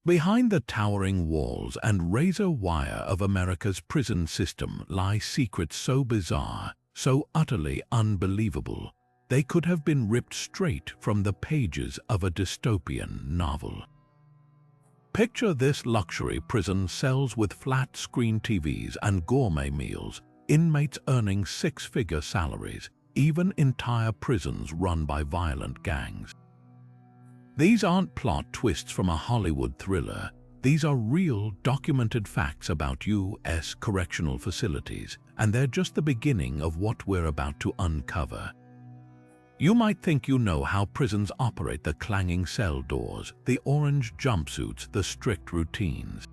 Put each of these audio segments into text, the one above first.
Behind the towering walls and razor wire of America's prison system lie secrets so bizarre, so utterly unbelievable, they could have been ripped straight from the pages of a dystopian novel. Picture this: luxury prison cells with flat-screen TVs and gourmet meals, inmates earning six-figure salaries, even entire prisons run by violent gangs. These aren't plot twists from a Hollywood thriller. These are real, documented facts about U.S. correctional facilities, and they're just the beginning of what we're about to uncover. You might think you know how prisons operate: the clanging cell doors, the orange jumpsuits, the strict routines.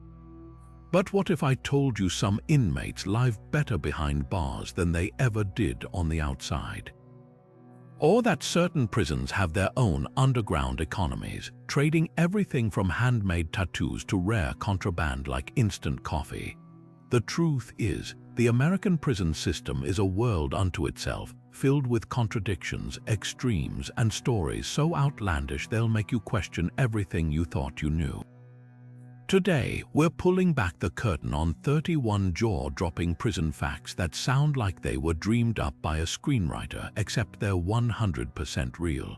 But what if I told you some inmates live better behind bars than they ever did on the outside? Or that certain prisons have their own underground economies, trading everything from handmade tattoos to rare contraband like instant coffee. The truth is, the American prison system is a world unto itself, filled with contradictions, extremes, and stories so outlandish they'll make you question everything you thought you knew. Today, we're pulling back the curtain on 31 jaw-dropping prison facts that sound like they were dreamed up by a screenwriter, except they're 100% real.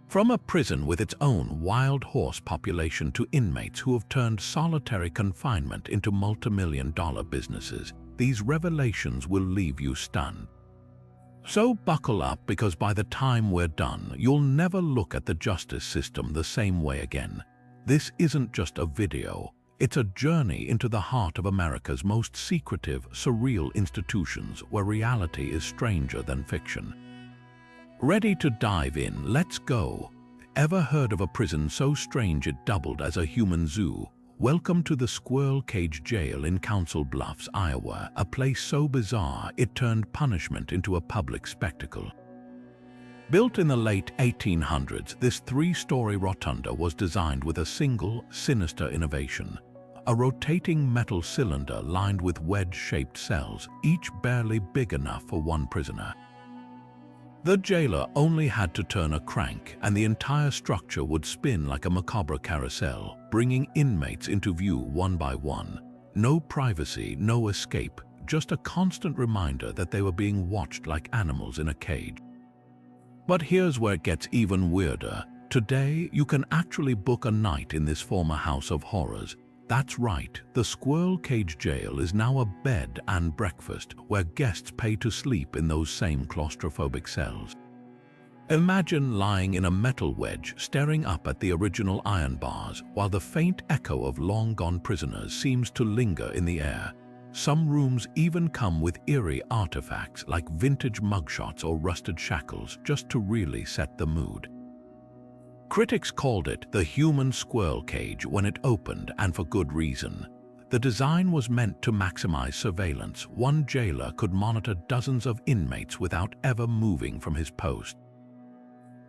From a prison with its own wild horse population to inmates who have turned solitary confinement into multi-million-dollar businesses, these revelations will leave you stunned. So buckle up, because by the time we're done, you'll never look at the justice system the same way again. This isn't just a video, it's a journey into the heart of America's most secretive, surreal institutions, where reality is stranger than fiction. Ready to dive in? Let's go. Ever heard of a prison so strange it doubled as a human zoo? Welcome to the Squirrel Cage Jail in Council Bluffs, Iowa, a place so bizarre it turned punishment into a public spectacle. Built in the late 1800s, this three-story rotunda was designed with a single, sinister innovation: a rotating metal cylinder lined with wedge-shaped cells, each barely big enough for one prisoner. The jailer only had to turn a crank, and the entire structure would spin like a macabre carousel, bringing inmates into view one by one. No privacy, no escape, just a constant reminder that they were being watched like animals in a cage. But here's where it gets even weirder. Today, you can actually book a night in this former house of horrors. That's right, the Squirrel Cage Jail is now a bed and breakfast where guests pay to sleep in those same claustrophobic cells. Imagine lying in a metal wedge, staring up at the original iron bars, while the faint echo of long-gone prisoners seems to linger in the air. Some rooms even come with eerie artifacts like vintage mugshots or rusted shackles, just to really set the mood. Critics called it the human squirrel cage when it opened, and for good reason. The design was meant to maximize surveillance. One jailer could monitor dozens of inmates without ever moving from his post.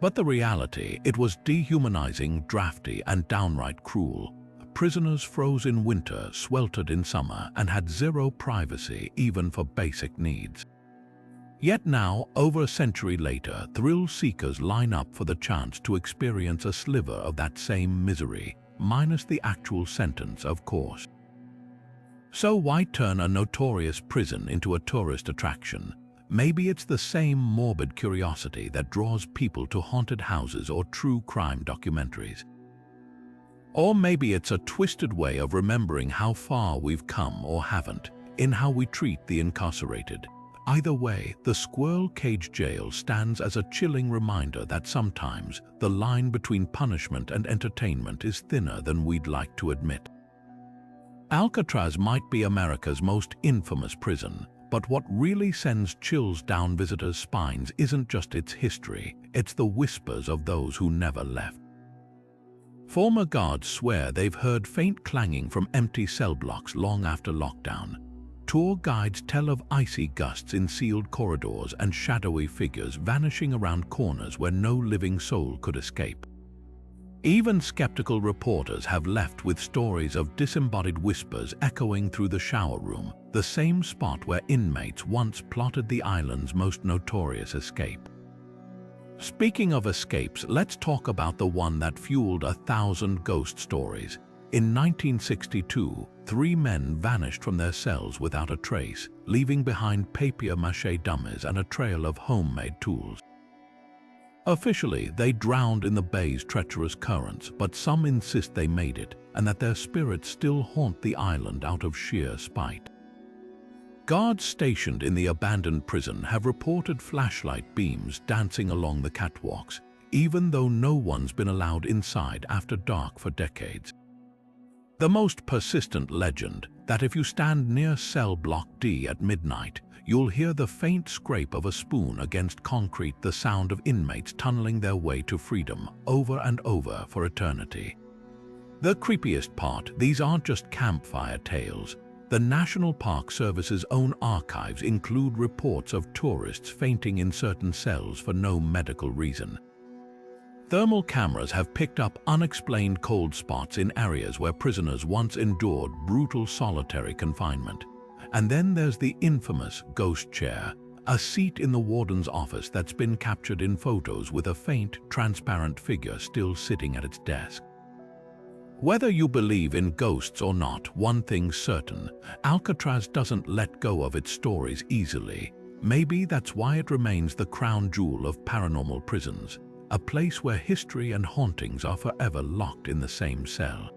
But the reality, it was dehumanizing, drafty, and downright cruel. Prisoners froze in winter, sweltered in summer, and had zero privacy even for basic needs. Yet now, over a century later, thrill seekers line up for the chance to experience a sliver of that same misery, minus the actual sentence, of course. So why turn a notorious prison into a tourist attraction? Maybe it's the same morbid curiosity that draws people to haunted houses or true crime documentaries. Or maybe it's a twisted way of remembering how far we've come or haven't, in how we treat the incarcerated. Either way, the Squirrel Cage Jail stands as a chilling reminder that sometimes the line between punishment and entertainment is thinner than we'd like to admit. Alcatraz might be America's most infamous prison, but what really sends chills down visitors' spines isn't just its history, it's the whispers of those who never left. Former guards swear they've heard faint clanging from empty cell blocks long after lockdown. Tour guides tell of icy gusts in sealed corridors and shadowy figures vanishing around corners where no living soul could escape. Even skeptical reporters have left with stories of disembodied whispers echoing through the shower room, the same spot where inmates once plotted the island's most notorious escape. Speaking of escapes, let's talk about the one that fueled 1,000 ghost stories. In 1962, 3 men vanished from their cells without a trace, leaving behind papier-mâché dummies and a trail of homemade tools. Officially, they drowned in the bay's treacherous currents, but some insist they made it and that their spirits still haunt the island out of sheer spite. Guards stationed in the abandoned prison have reported flashlight beams dancing along the catwalks, even though no one's been allowed inside after dark for decades. The most persistent legend that if you stand near cell block D at midnight, you'll hear the faint scrape of a spoon against concrete, the sound of inmates tunneling their way to freedom over and over for eternity. The creepiest part, these aren't just campfire tales. The National Park Service's own archives include reports of tourists fainting in certain cells for no medical reason. Thermal cameras have picked up unexplained cold spots in areas where prisoners once endured brutal solitary confinement. And then there's the infamous ghost chair, a seat in the warden's office that's been captured in photos with a faint, transparent figure still sitting at its desk. Whether you believe in ghosts or not, one thing's certain: Alcatraz doesn't let go of its stories easily. Maybe that's why it remains the crown jewel of paranormal prisons, a place where history and hauntings are forever locked in the same cell.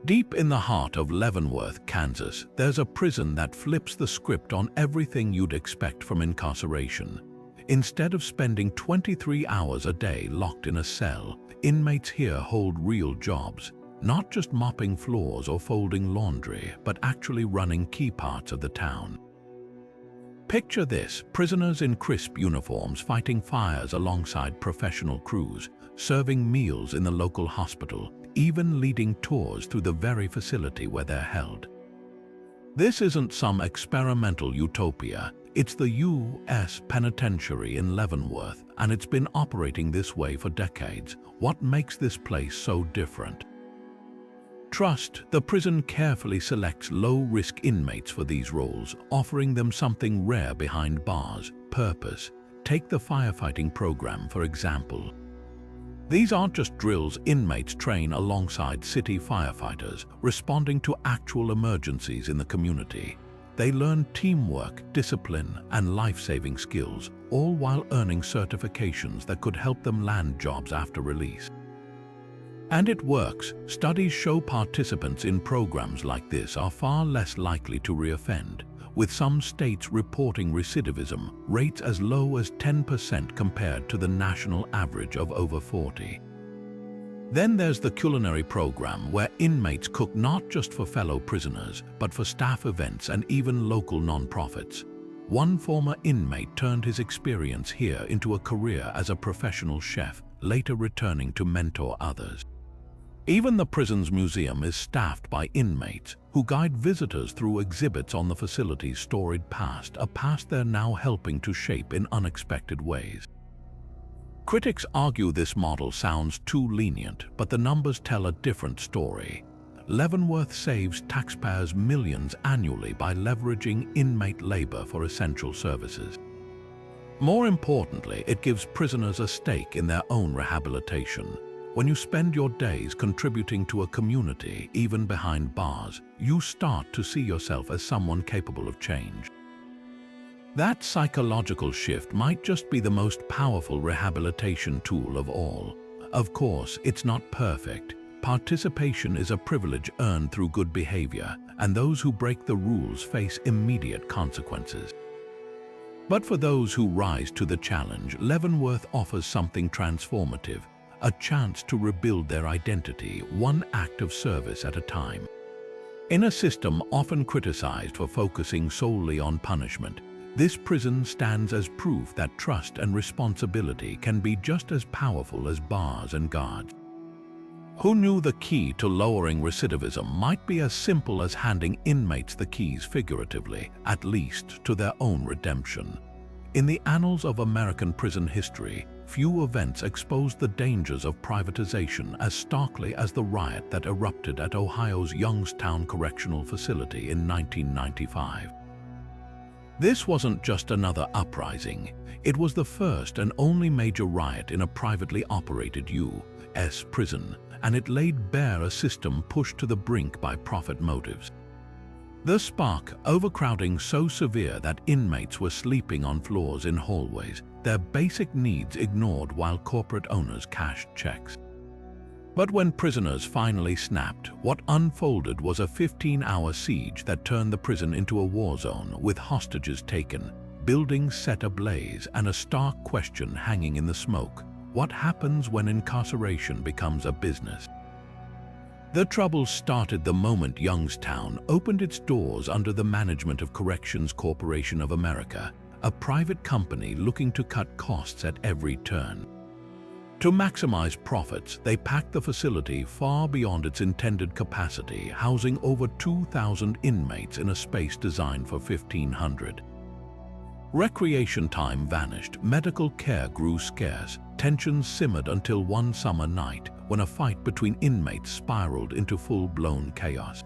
Deep in the heart of Leavenworth, Kansas, there's a prison that flips the script on everything you'd expect from incarceration. Instead of spending 23 hours a day locked in a cell, inmates here hold real jobs, not just mopping floors or folding laundry, but actually running key parts of the town. Picture this: prisoners in crisp uniforms fighting fires alongside professional crews, serving meals in the local hospital, even leading tours through the very facility where they're held. This isn't some experimental utopia. It's the U.S. Penitentiary in Leavenworth, and it's been operating this way for decades. What makes this place so different? Trust. The prison carefully selects low-risk inmates for these roles, offering them something rare behind bars: purpose. Take the firefighting program, for example. These aren't just drills. Inmates train alongside city firefighters, responding to actual emergencies in the community. They learn teamwork, discipline, and life-saving skills, all while earning certifications that could help them land jobs after release. And it works. Studies show participants in programs like this are far less likely to reoffend, with some states reporting recidivism rates as low as 10% compared to the national average of over 40%. Then there's the culinary program, where inmates cook not just for fellow prisoners, but for staff events and even local non-profits. One former inmate turned his experience here into a career as a professional chef, later returning to mentor others. Even the prison's museum is staffed by inmates who guide visitors through exhibits on the facility's storied past, a past they're now helping to shape in unexpected ways. Critics argue this model sounds too lenient, but the numbers tell a different story. Leavenworth saves taxpayers millions annually by leveraging inmate labor for essential services. More importantly, it gives prisoners a stake in their own rehabilitation. When you spend your days contributing to a community, even behind bars, you start to see yourself as someone capable of change. That psychological shift might just be the most powerful rehabilitation tool of all. Of course, it's not perfect. Participation is a privilege earned through good behavior, and those who break the rules face immediate consequences. But for those who rise to the challenge, Leavenworth offers something transformative: a chance to rebuild their identity, one act of service at a time. In a system often criticized for focusing solely on punishment, this prison stands as proof that trust and responsibility can be just as powerful as bars and guards. Who knew the key to lowering recidivism might be as simple as handing inmates the keys, figuratively, at least, to their own redemption? In the annals of American prison history, few events exposed the dangers of privatization as starkly as the riot that erupted at Ohio's Youngstown Correctional Facility in 1995. This wasn't just another uprising. It was the first and only major riot in a privately operated U.S. prison, and it laid bare a system pushed to the brink by profit motives. The spark, overcrowding so severe that inmates were sleeping on floors in hallways, their basic needs ignored while corporate owners cashed checks. But when prisoners finally snapped, what unfolded was a 15-hour siege that turned the prison into a war zone, with hostages taken, buildings set ablaze, and a stark question hanging in the smoke: what happens when incarceration becomes a business? The trouble started the moment Youngstown opened its doors under the management of Corrections Corporation of America, a private company looking to cut costs at every turn. To maximize profits, they packed the facility far beyond its intended capacity, housing over 2,000 inmates in a space designed for 1,500. Recreation time vanished, medical care grew scarce, tensions simmered until one summer night when a fight between inmates spiraled into full-blown chaos.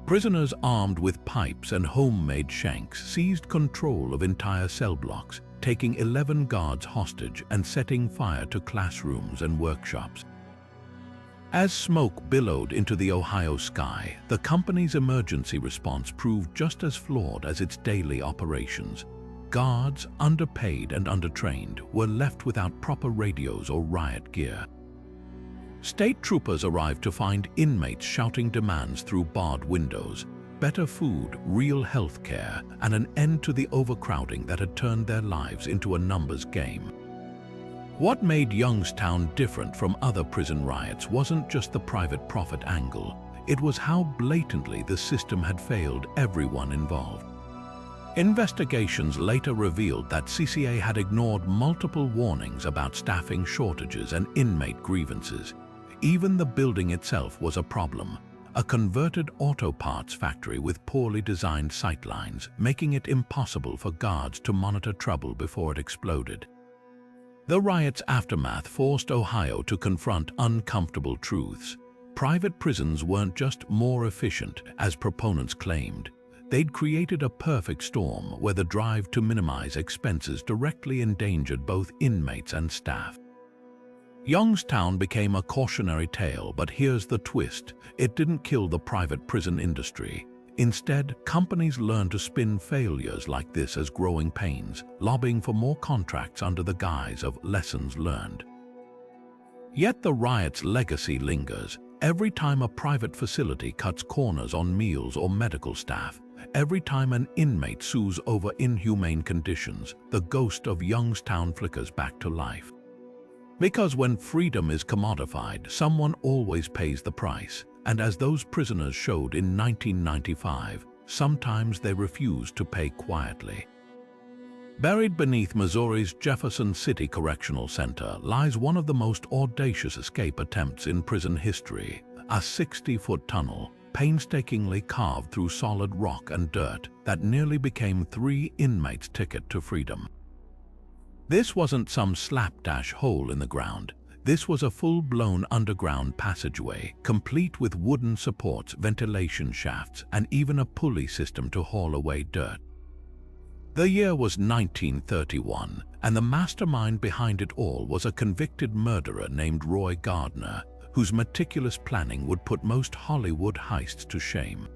Prisoners armed with pipes and homemade shanks seized control of entire cell blocks, taking 11 guards hostage and setting fire to classrooms and workshops. As smoke billowed into the Ohio sky, the company's emergency response proved just as flawed as its daily operations. Guards, underpaid and undertrained, were left without proper radios or riot gear. State troopers arrived to find inmates shouting demands through barred windows: better food, real health care, and an end to the overcrowding that had turned their lives into a numbers game. What made Youngstown different from other prison riots wasn't just the private profit angle, it was how blatantly the system had failed everyone involved. Investigations later revealed that CCA had ignored multiple warnings about staffing shortages and inmate grievances. Even the building itself was a problem, a converted auto parts factory with poorly designed sightlines, making it impossible for guards to monitor trouble before it exploded. The riot's aftermath forced Ohio to confront uncomfortable truths. Private prisons weren't just more efficient, as proponents claimed. They'd created a perfect storm where the drive to minimize expenses directly endangered both inmates and staff. Youngstown became a cautionary tale, but here's the twist: it didn't kill the private prison industry. Instead, companies learned to spin failures like this as growing pains, lobbying for more contracts under the guise of lessons learned. Yet the riot's legacy lingers. Every time a private facility cuts corners on meals or medical staff, every time an inmate sues over inhumane conditions, the ghost of Youngstown flickers back to life. Because when freedom is commodified, someone always pays the price, and as those prisoners showed in 1995, sometimes they refuse to pay quietly. Buried beneath Missouri's Jefferson City Correctional Center lies one of the most audacious escape attempts in prison history, a 60-foot tunnel, painstakingly carved through solid rock and dirt, that nearly became 3 inmates' ticket to freedom. This wasn't some slapdash hole in the ground. This was a full-blown underground passageway, complete with wooden supports, ventilation shafts, and even a pulley system to haul away dirt. The year was 1931, and the mastermind behind it all was a convicted murderer named Roy Gardner, whose meticulous planning would put most Hollywood heists to shame.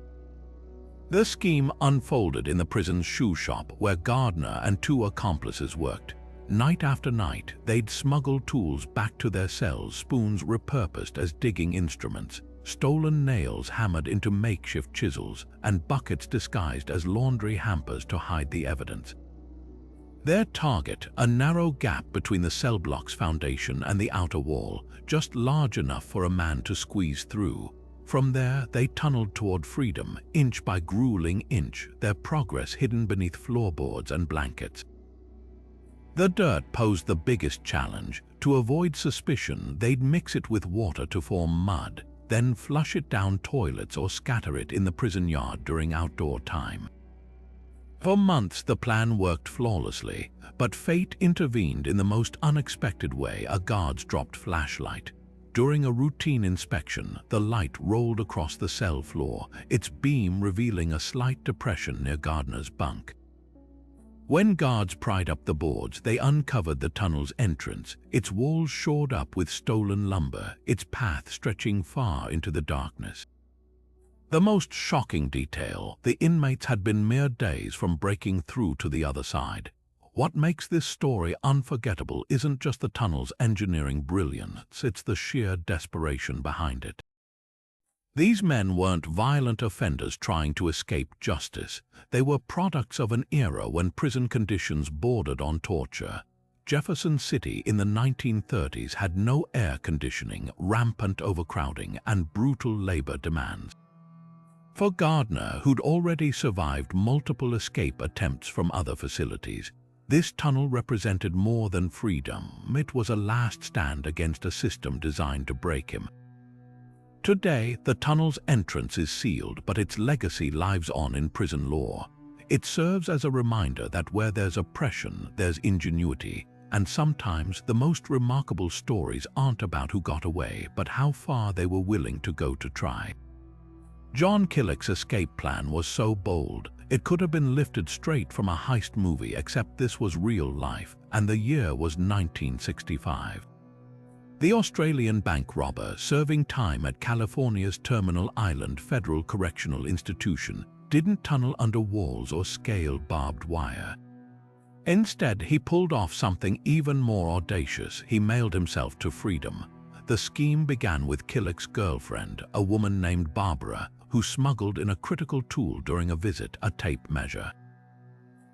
The scheme unfolded in the prison's shoe shop, where Gardner and 2 accomplices worked. Night after night, they'd smuggle tools back to their cells, spoons repurposed as digging instruments, stolen nails hammered into makeshift chisels, and buckets disguised as laundry hampers to hide the evidence. Their target, a narrow gap between the cell block's foundation and the outer wall, just large enough for a man to squeeze through. From there, they tunneled toward freedom, inch by grueling inch, their progress hidden beneath floorboards and blankets. The dirt posed the biggest challenge. To avoid suspicion, they'd mix it with water to form mud, then flush it down toilets or scatter it in the prison yard during outdoor time. For months, the plan worked flawlessly, but fate intervened in the most unexpected way. A guard's dropped flashlight. During a routine inspection, the light rolled across the cell floor, its beam revealing a slight depression near Gardner's bunk. When guards pried up the boards, they uncovered the tunnel's entrance, its walls shored up with stolen lumber, its path stretching far into the darkness. The most shocking detail: the inmates had been mere days from breaking through to the other side. What makes this story unforgettable isn't just the tunnel's engineering brilliance, it's the sheer desperation behind it. These men weren't violent offenders trying to escape justice. They were products of an era when prison conditions bordered on torture. Jefferson City in the 1930s had no air conditioning, rampant overcrowding, and brutal labor demands. For Gardner, who'd already survived multiple escape attempts from other facilities, this tunnel represented more than freedom. It was a last stand against a system designed to break him. Today, the tunnel's entrance is sealed, but its legacy lives on in prison lore. It serves as a reminder that where there's oppression, there's ingenuity, and sometimes the most remarkable stories aren't about who got away, but how far they were willing to go to try. John Killick's escape plan was so bold, it could have been lifted straight from a heist movie, except this was real life, and the year was 1965. The Australian bank robber, serving time at California's Terminal Island Federal Correctional Institution, didn't tunnel under walls or scale barbed wire. Instead, he pulled off something even more audacious. He mailed himself to freedom. The scheme began with Killick's girlfriend, a woman named Barbara, who smuggled in a critical tool during a visit, a tape measure.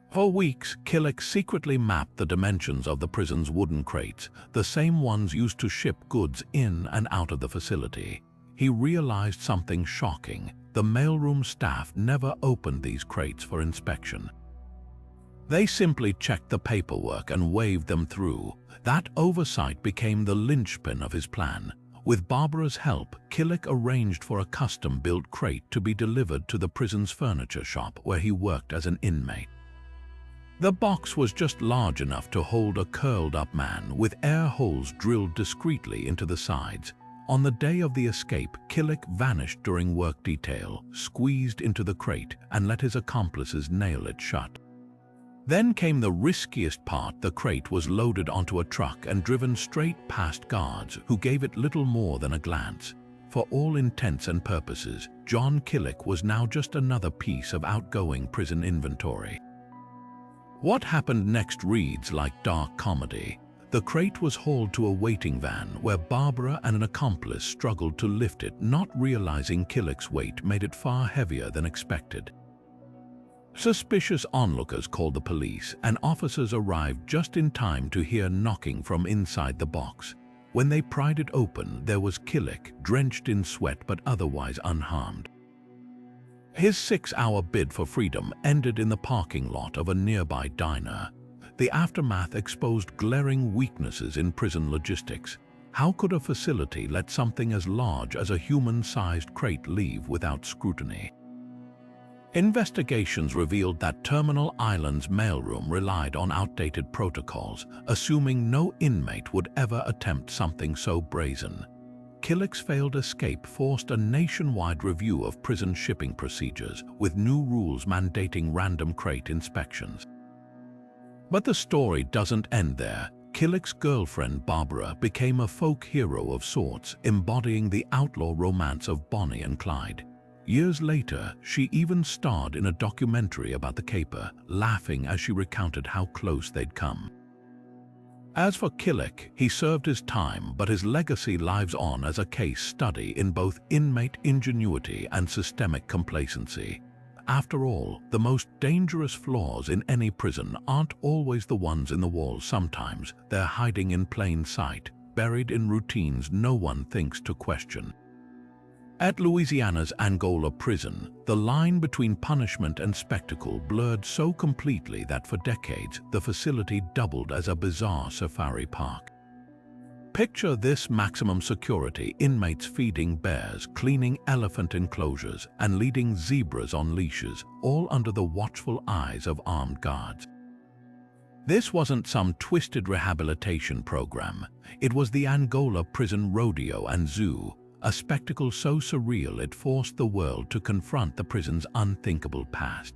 For weeks, Killick secretly mapped the dimensions of the prison's wooden crates, the same ones used to ship goods in and out of the facility. He realized something shocking: the mailroom staff never opened these crates for inspection. They simply checked the paperwork and waved them through. That oversight became the linchpin of his plan. With Barbara's help, Killick arranged for a custom-built crate to be delivered to the prison's furniture shop where he worked as an inmate. The box was just large enough to hold a curled-up man, with air holes drilled discreetly into the sides. On the day of the escape, Killick vanished during work detail, squeezed into the crate, and let his accomplices nail it shut. Then came the riskiest part. The crate was loaded onto a truck and driven straight past guards, who gave it little more than a glance. For all intents and purposes, John Killick was now just another piece of outgoing prison inventory. What happened next reads like dark comedy. The crate was hauled to a waiting van where Barbara and an accomplice struggled to lift it, not realizing Killick's weight made it far heavier than expected. Suspicious onlookers called the police, and officers arrived just in time to hear knocking from inside the box. When they pried it open, there was Killick, drenched in sweat but otherwise unharmed. His 6-hour bid for freedom ended in the parking lot of a nearby diner. The aftermath exposed glaring weaknesses in prison logistics. How could a facility let something as large as a human-sized crate leave without scrutiny? Investigations revealed that Terminal Island's mailroom relied on outdated protocols, assuming no inmate would ever attempt something so brazen. Killick's failed escape forced a nationwide review of prison shipping procedures, with new rules mandating random crate inspections. But the story doesn't end there. Killick's girlfriend Barbara became a folk hero of sorts, embodying the outlaw romance of Bonnie and Clyde. Years later, she even starred in a documentary about the caper, laughing as she recounted how close they'd come. As for Killick, he served his time, but his legacy lives on as a case study in both inmate ingenuity and systemic complacency. After all, the most dangerous flaws in any prison aren't always the ones in the walls. Sometimes they're hiding in plain sight, buried in routines no one thinks to question. At Louisiana's Angola prison, the line between punishment and spectacle blurred so completely that for decades the facility doubled as a bizarre safari park. Picture this: maximum security inmates feeding bears, cleaning elephant enclosures, and leading zebras on leashes, all under the watchful eyes of armed guards. This wasn't some twisted rehabilitation program. It was the Angola prison rodeo and zoo, a spectacle so surreal it forced the world to confront the prison's unthinkable past.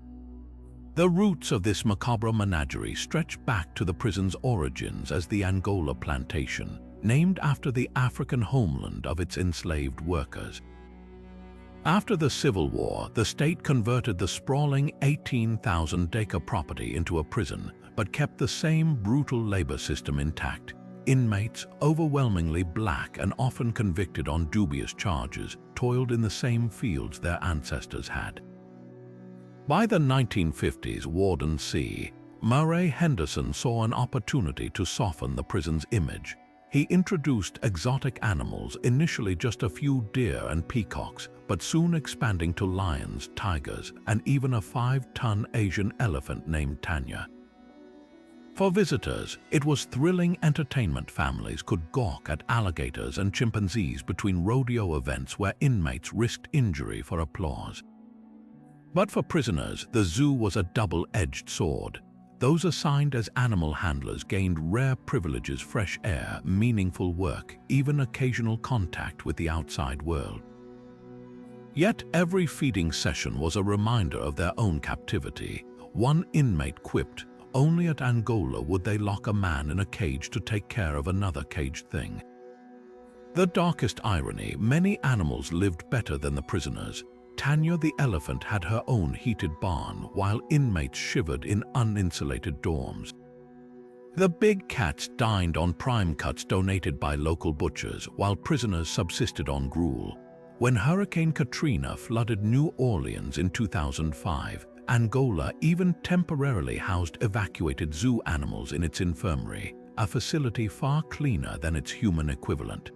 The roots of this macabre menagerie stretch back to the prison's origins as the Angola plantation, named after the African homeland of its enslaved workers. After the Civil War, the state converted the sprawling 18,000-acre property into a prison, but kept the same brutal labor system intact. Inmates, overwhelmingly black and often convicted on dubious charges, toiled in the same fields their ancestors had. By the 1950s, Warden C. Murray Henderson saw an opportunity to soften the prison's image. He introduced exotic animals, initially just a few deer and peacocks, but soon expanding to lions, tigers, and even a 5-ton Asian elephant named Tanya. For visitors, it was thrilling entertainment. Families could gawk at alligators and chimpanzees between rodeo events where inmates risked injury for applause. But for prisoners, the zoo was a double-edged sword. Those assigned as animal handlers gained rare privileges: fresh air, meaningful work, even occasional contact with the outside world. Yet every feeding session was a reminder of their own captivity. One inmate quipped, "Only at Angola would they lock a man in a cage to take care of another caged thing." The darkest irony: many animals lived better than the prisoners. Tanya the elephant had her own heated barn, while inmates shivered in uninsulated dorms. The big cats dined on prime cuts donated by local butchers, while prisoners subsisted on gruel. When Hurricane Katrina flooded New Orleans in 2005, Angola even temporarily housed evacuated zoo animals in its infirmary, a facility far cleaner than its human equivalent.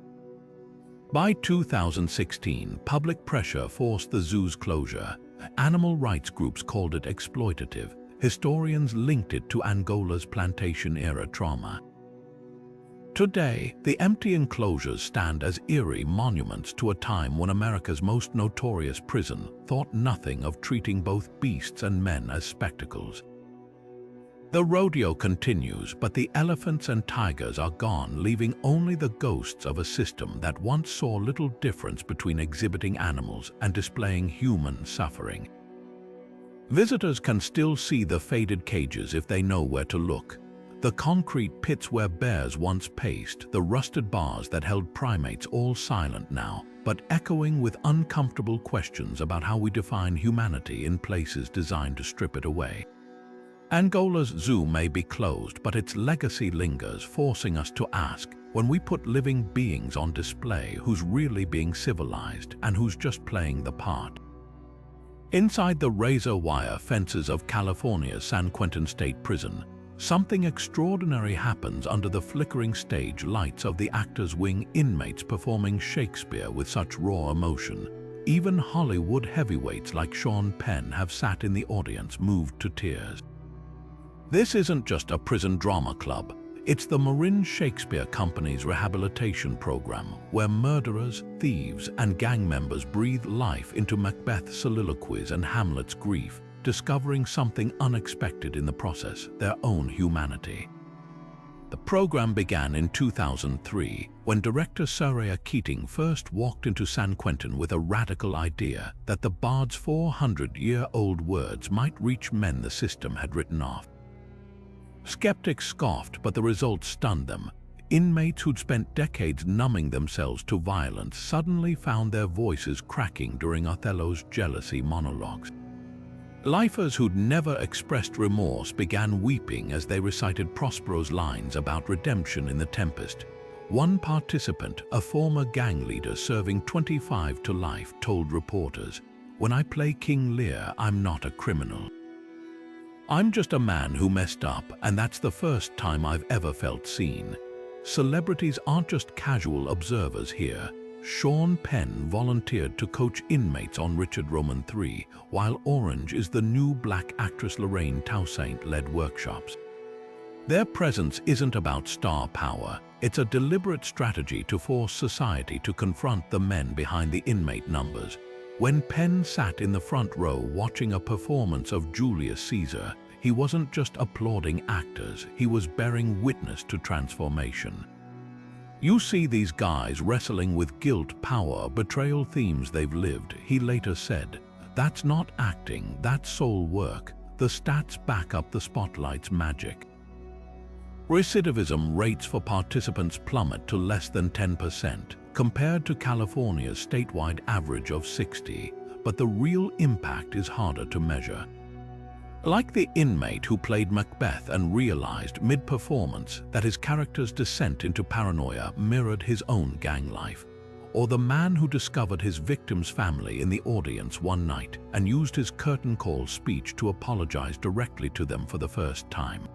By 2016, public pressure forced the zoo's closure. Animal rights groups called it exploitative. Historians linked it to Angola's plantation-era trauma. Today, the empty enclosures stand as eerie monuments to a time when America's most notorious prison thought nothing of treating both beasts and men as spectacles. The rodeo continues, but the elephants and tigers are gone, leaving only the ghosts of a system that once saw little difference between exhibiting animals and displaying human suffering. Visitors can still see the faded cages if they know where to look. The concrete pits where bears once paced, the rusted bars that held primates, all silent now, but echoing with uncomfortable questions about how we define humanity in places designed to strip it away. Angola's zoo may be closed, but its legacy lingers, forcing us to ask, when we put living beings on display, who's really being civilized and who's just playing the part? Inside the razor-wire fences of California's San Quentin State Prison, something extraordinary happens under the flickering stage lights of the actors' wing, inmates performing Shakespeare with such raw emotion. Even Hollywood heavyweights like Sean Penn have sat in the audience, moved to tears. This isn't just a prison drama club. It's the Marin Shakespeare Company's rehabilitation program, where murderers, thieves, and gang members breathe life into Macbeth's soliloquies and Hamlet's grief, discovering something unexpected in the process: their own humanity. The program began in 2003, when director Soraya Keating first walked into San Quentin with a radical idea that the bard's 400-year-old words might reach men the system had written off. Skeptics scoffed, but the results stunned them. Inmates who'd spent decades numbing themselves to violence suddenly found their voices cracking during Othello's jealousy monologues. Lifers who'd never expressed remorse began weeping as they recited Prospero's lines about redemption in The Tempest. One participant, a former gang leader serving 25 to life, told reporters, "When I play King Lear, I'm not a criminal. I'm just a man who messed up, and that's the first time I've ever felt seen." Celebrities aren't just casual observers here. Sean Penn volunteered to coach inmates on Richard Roman III, while Orange is the new black actress Lorraine Toussaint led workshops. Their presence isn't about star power. It's a deliberate strategy to force society to confront the men behind the inmate numbers. When Penn sat in the front row watching a performance of Julius Caesar, he wasn't just applauding actors, he was bearing witness to transformation. "You see these guys wrestling with guilt, power, betrayal, themes they've lived," he later said. "That's not acting, that's soul work. the stats back up the spotlight's magic. Recidivism rates for participants plummet to less than 10%, compared to California's statewide average of 60%, but the real impact is harder to measure. Like the inmate who played Macbeth and realized mid-performance that his character's descent into paranoia mirrored his own gang life, or the man who discovered his victim's family in the audience one night and used his curtain call speech to apologize directly to them for the first time.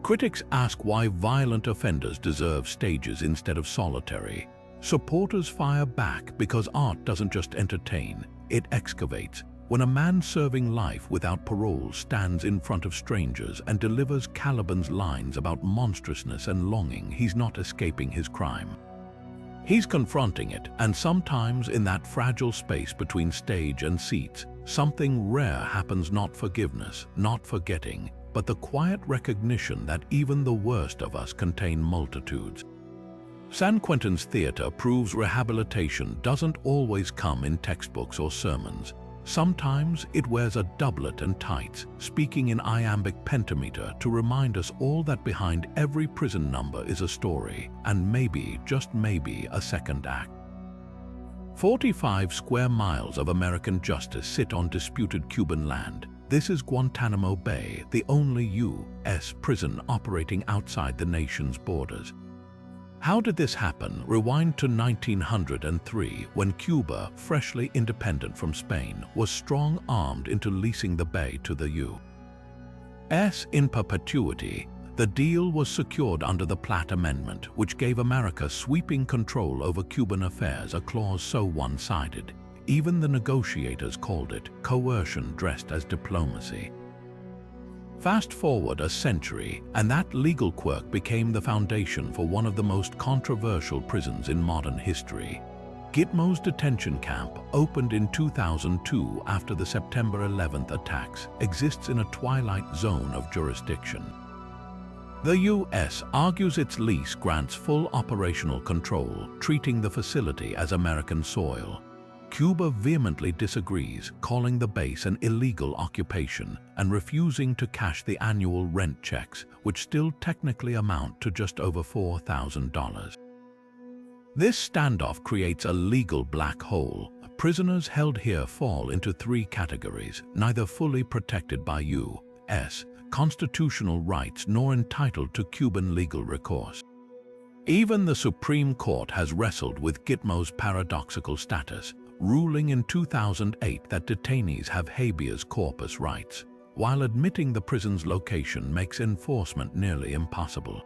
Critics ask why violent offenders deserve stages instead of solitary. Supporters fire back because art doesn't just entertain, it excavates. When a man serving life without parole stands in front of strangers and delivers Caliban's lines about monstrousness and longing, he's not escaping his crime. He's confronting it, and sometimes in that fragile space between stage and seats, something rare happens: not forgiveness, not forgetting, but the quiet recognition that even the worst of us contain multitudes. San Quentin's theater proves rehabilitation doesn't always come in textbooks or sermons. Sometimes it wears a doublet and tights, speaking in iambic pentameter to remind us all that behind every prison number is a story, and maybe, just maybe, a second act. 45 square miles of American justice sit on disputed Cuban land. This is Guantanamo Bay, the only U.S. prison operating outside the nation's borders. How did this happen? Rewind to 1903, when Cuba, freshly independent from Spain, was strong-armed into leasing the bay to the U.S. in perpetuity. The deal was secured under the Platt Amendment, which gave America sweeping control over Cuban affairs, a clause so one-sided. Even the negotiators called it coercion dressed as diplomacy. Fast forward a century, and that legal quirk became the foundation for one of the most controversial prisons in modern history. Gitmo's detention camp, opened in 2002 after the September 11th attacks, exists in a twilight zone of jurisdiction. The U.S. argues its lease grants full operational control, treating the facility as American soil. Cuba vehemently disagrees, calling the base an illegal occupation and refusing to cash the annual rent checks, which still technically amount to just over $4,000. This standoff creates a legal black hole. Prisoners held here fall into three categories, neither fully protected by U.S. constitutional rights nor entitled to Cuban legal recourse. Even the Supreme Court has wrestled with Gitmo's paradoxical status, ruling in 2008 that detainees have habeas corpus rights, while admitting the prison's location makes enforcement nearly impossible.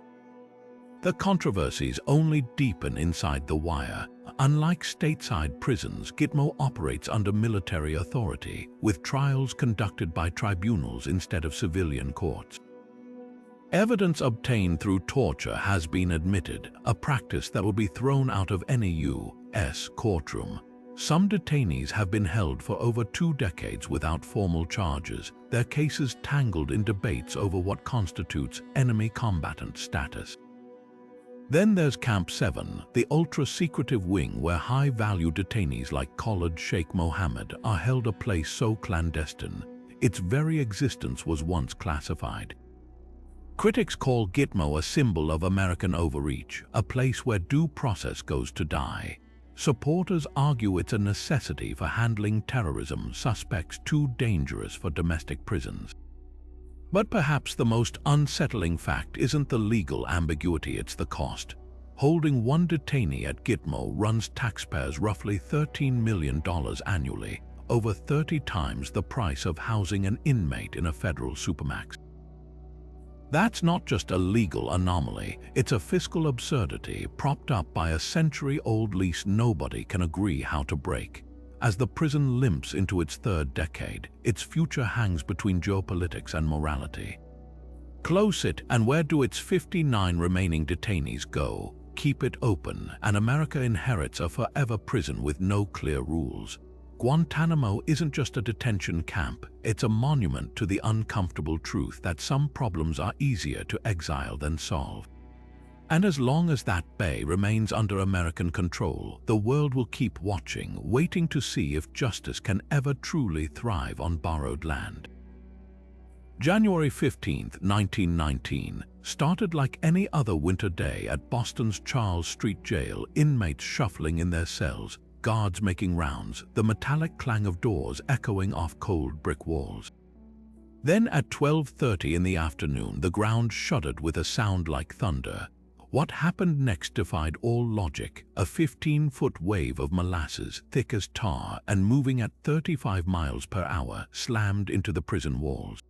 The controversies only deepen inside the wire. Unlike stateside prisons, Gitmo operates under military authority, with trials conducted by tribunals instead of civilian courts. Evidence obtained through torture has been admitted, a practice that will be thrown out of any U.S. courtroom. Some detainees have been held for over 2 decades without formal charges, their cases tangled in debates over what constitutes enemy combatant status. Then there's Camp 7, the ultra-secretive wing where high-value detainees like Khalid Sheikh Mohammed are held, a place so clandestine, its very existence was once classified. Critics call Gitmo a symbol of American overreach, a place where due process goes to die. Supporters argue it's a necessity for handling terrorism suspects too dangerous for domestic prisons. But perhaps the most unsettling fact isn't the legal ambiguity, it's the cost. Holding one detainee at Gitmo runs taxpayers roughly $13 million annually, over 30 times the price of housing an inmate in a federal supermax. That's not just a legal anomaly, it's a fiscal absurdity propped up by a century-old lease nobody can agree how to break. As the prison limps into its 3rd decade, its future hangs between geopolitics and morality. Close it, and where do its 59 remaining detainees go? Keep it open, and America inherits a forever prison with no clear rules. Guantanamo isn't just a detention camp, it's a monument to the uncomfortable truth that some problems are easier to exile than solve. And as long as that bay remains under American control, the world will keep watching, waiting to see if justice can ever truly thrive on borrowed land. January 15, 1919, started like any other winter day at Boston's Charles Street Jail, inmates shuffling in their cells, guards making rounds, the metallic clang of doors echoing off cold brick walls. Then at 12:30 in the afternoon, the ground shuddered with a sound like thunder. What happened next defied all logic. A 15-foot wave of molasses, thick as tar and moving at 35 miles per hour, slammed into the prison walls.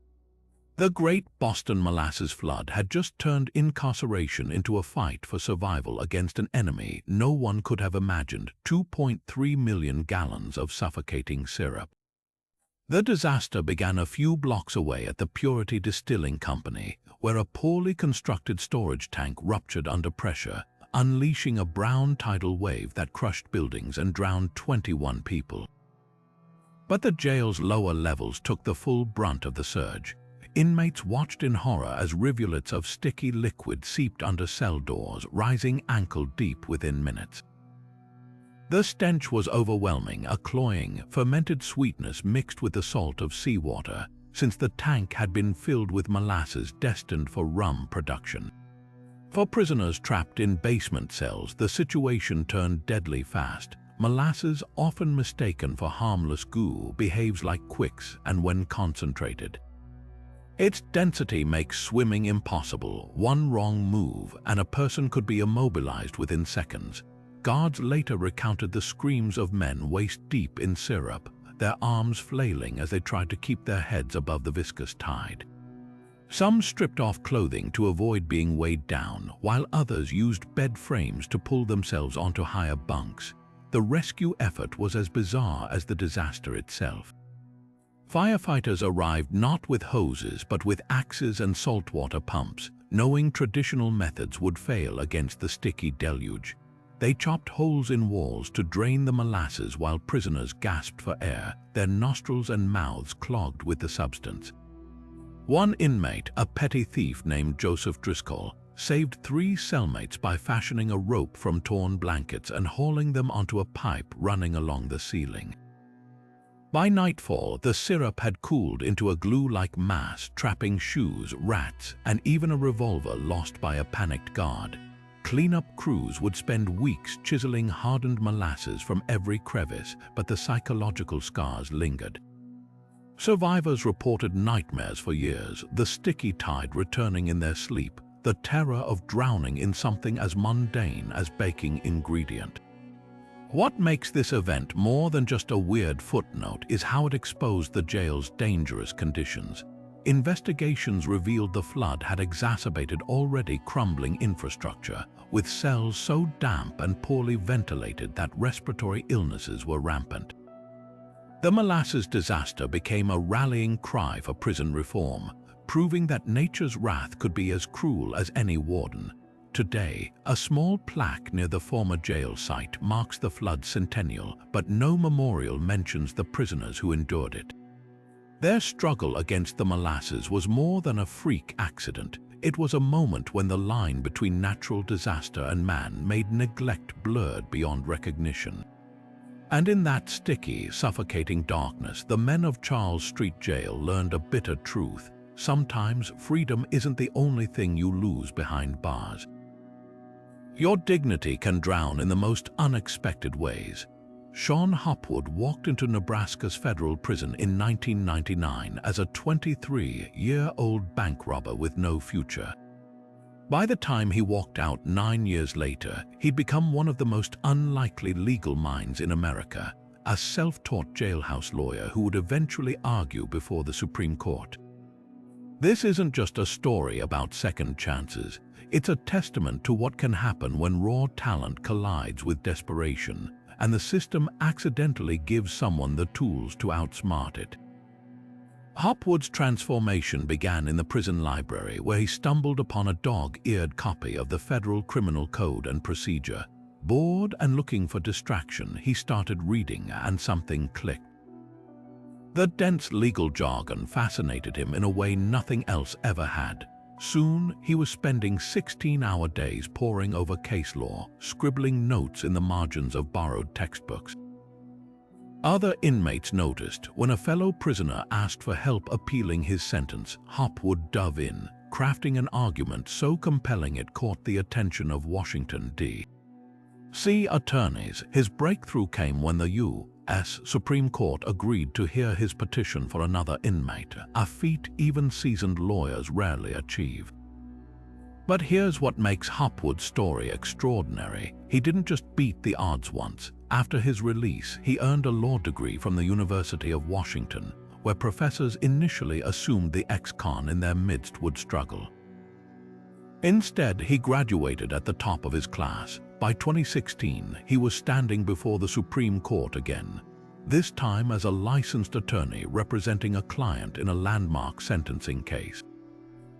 The Great Boston Molasses Flood had just turned incarceration into a fight for survival against an enemy no one could have imagined: 2.3 million gallons of suffocating syrup. The disaster began a few blocks away at the Purity Distilling Company, where a poorly constructed storage tank ruptured under pressure, unleashing a brown tidal wave that crushed buildings and drowned 21 people. But the jail's lower levels took the full brunt of the surge. Inmates watched in horror as rivulets of sticky liquid seeped under cell doors, rising ankle-deep within minutes. The stench was overwhelming, a cloying, fermented sweetness mixed with the salt of seawater, since the tank had been filled with molasses destined for rum production. For prisoners trapped in basement cells, the situation turned deadly fast. Molasses, often mistaken for harmless goo, behaves like Quicks, and when concentrated, its density makes swimming impossible. One wrong move, and a person could be immobilized within seconds. Guards later recounted the screams of men waist-deep in syrup, their arms flailing as they tried to keep their heads above the viscous tide. Some stripped off clothing to avoid being weighed down, while others used bed frames to pull themselves onto higher bunks. The rescue effort was as bizarre as the disaster itself. Firefighters arrived not with hoses but with axes and saltwater pumps, knowing traditional methods would fail against the sticky deluge. They chopped holes in walls to drain the molasses while prisoners gasped for air, their nostrils and mouths clogged with the substance. One inmate, a petty thief named Joseph Driscoll, saved 3 cellmates by fashioning a rope from torn blankets and hauling them onto a pipe running along the ceiling. By nightfall, the syrup had cooled into a glue-like mass, trapping shoes, rats, and even a revolver lost by a panicked guard. Cleanup crews would spend weeks chiseling hardened molasses from every crevice, but the psychological scars lingered. Survivors reported nightmares for years, the sticky tide returning in their sleep, the terror of drowning in something as mundane as baking ingredient. What makes this event more than just a weird footnote is how it exposed the jail's dangerous conditions. Investigations revealed the flood had exacerbated already crumbling infrastructure, with cells so damp and poorly ventilated that respiratory illnesses were rampant. The molasses disaster became a rallying cry for prison reform, proving that nature's wrath could be as cruel as any warden. Today, a small plaque near the former jail site marks the flood's centennial, but no memorial mentions the prisoners who endured it. Their struggle against the molasses was more than a freak accident. It was a moment when the line between natural disaster and man made neglect blurred beyond recognition. And in that sticky, suffocating darkness, the men of Charles Street Jail learned a bitter truth. Sometimes freedom isn't the only thing you lose behind bars. Your dignity can drown in the most unexpected ways. Sean Hopwood walked into Nebraska's federal prison in 1999 as a 23-year-old bank robber with no future. By the time he walked out 9 years later, he'd become one of the most unlikely legal minds in America, a self-taught jailhouse lawyer who would eventually argue before the Supreme Court. This isn't just a story about second chances. It's a testament to what can happen when raw talent collides with desperation, and the system accidentally gives someone the tools to outsmart it. Hopwood's transformation began in the prison library, where he stumbled upon a dog-eared copy of the Federal Criminal Code and Procedure. Bored and looking for distraction, he started reading, and something clicked. The dense legal jargon fascinated him in a way nothing else ever had. Soon, he was spending 16-hour days poring over case law, scribbling notes in the margins of borrowed textbooks. Other inmates noticed when a fellow prisoner asked for help appealing his sentence, Hop would dove in, crafting an argument so compelling it caught the attention of Washington, D.C. attorneys. His breakthrough came when the U.S. Supreme Court agreed to hear his petition for another inmate, a feat even seasoned lawyers rarely achieve. But here's what makes Hopwood's story extraordinary. He didn't just beat the odds once. After his release, he earned a law degree from the University of Washington, where professors initially assumed the ex-con in their midst would struggle. Instead, he graduated at the top of his class. By 2016, he was standing before the Supreme Court again, this time as a licensed attorney representing a client in a landmark sentencing case.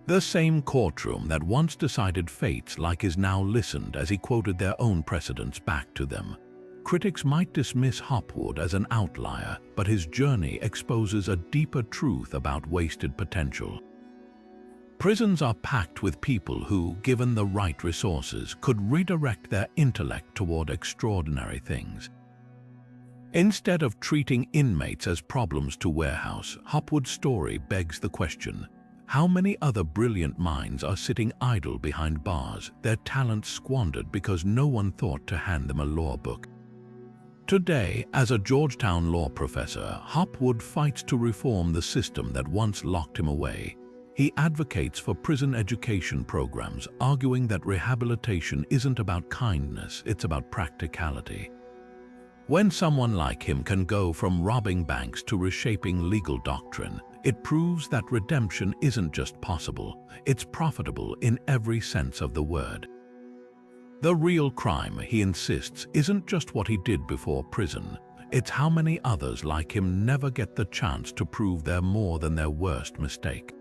The same courtroom that once decided fates like his now listened as he quoted their own precedents back to them. Critics might dismiss Hopwood as an outlier, but his journey exposes a deeper truth about wasted potential. Prisons are packed with people who, given the right resources, could redirect their intellect toward extraordinary things. Instead of treating inmates as problems to warehouse, Hopwood's story begs the question: how many other brilliant minds are sitting idle behind bars, their talents squandered because no one thought to hand them a law book? Today, as a Georgetown law professor, Hopwood fights to reform the system that once locked him away. He advocates for prison education programs, arguing that rehabilitation isn't about kindness, it's about practicality. When someone like him can go from robbing banks to reshaping legal doctrine, it proves that redemption isn't just possible, it's profitable in every sense of the word. The real crime, he insists, isn't just what he did before prison, it's how many others like him never get the chance to prove they're more than their worst mistake.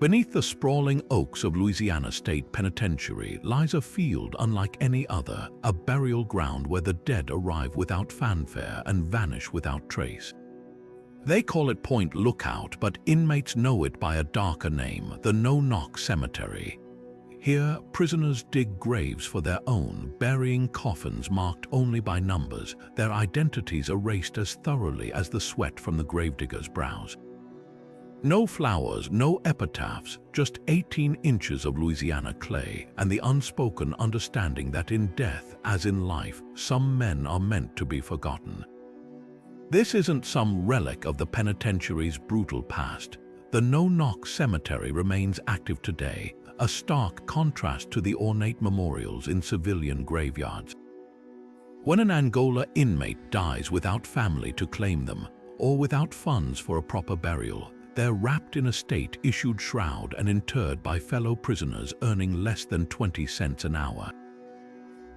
Beneath the sprawling oaks of Louisiana State Penitentiary lies a field unlike any other, a burial ground where the dead arrive without fanfare and vanish without trace. They call it Point Lookout, but inmates know it by a darker name, the No-Knock Cemetery. Here, prisoners dig graves for their own, burying coffins marked only by numbers, their identities erased as thoroughly as the sweat from the gravedigger's brows. No flowers, no epitaphs, just 18 inches of Louisiana clay and the unspoken understanding that in death, as in life, some men are meant to be forgotten. This isn't some relic of the penitentiary's brutal past. The No-Knock Cemetery remains active today, a stark contrast to the ornate memorials in civilian graveyards. When an Angola inmate dies without family to claim them, or without funds for a proper burial, they're wrapped in a state-issued shroud and interred by fellow prisoners earning less than 20 cents an hour.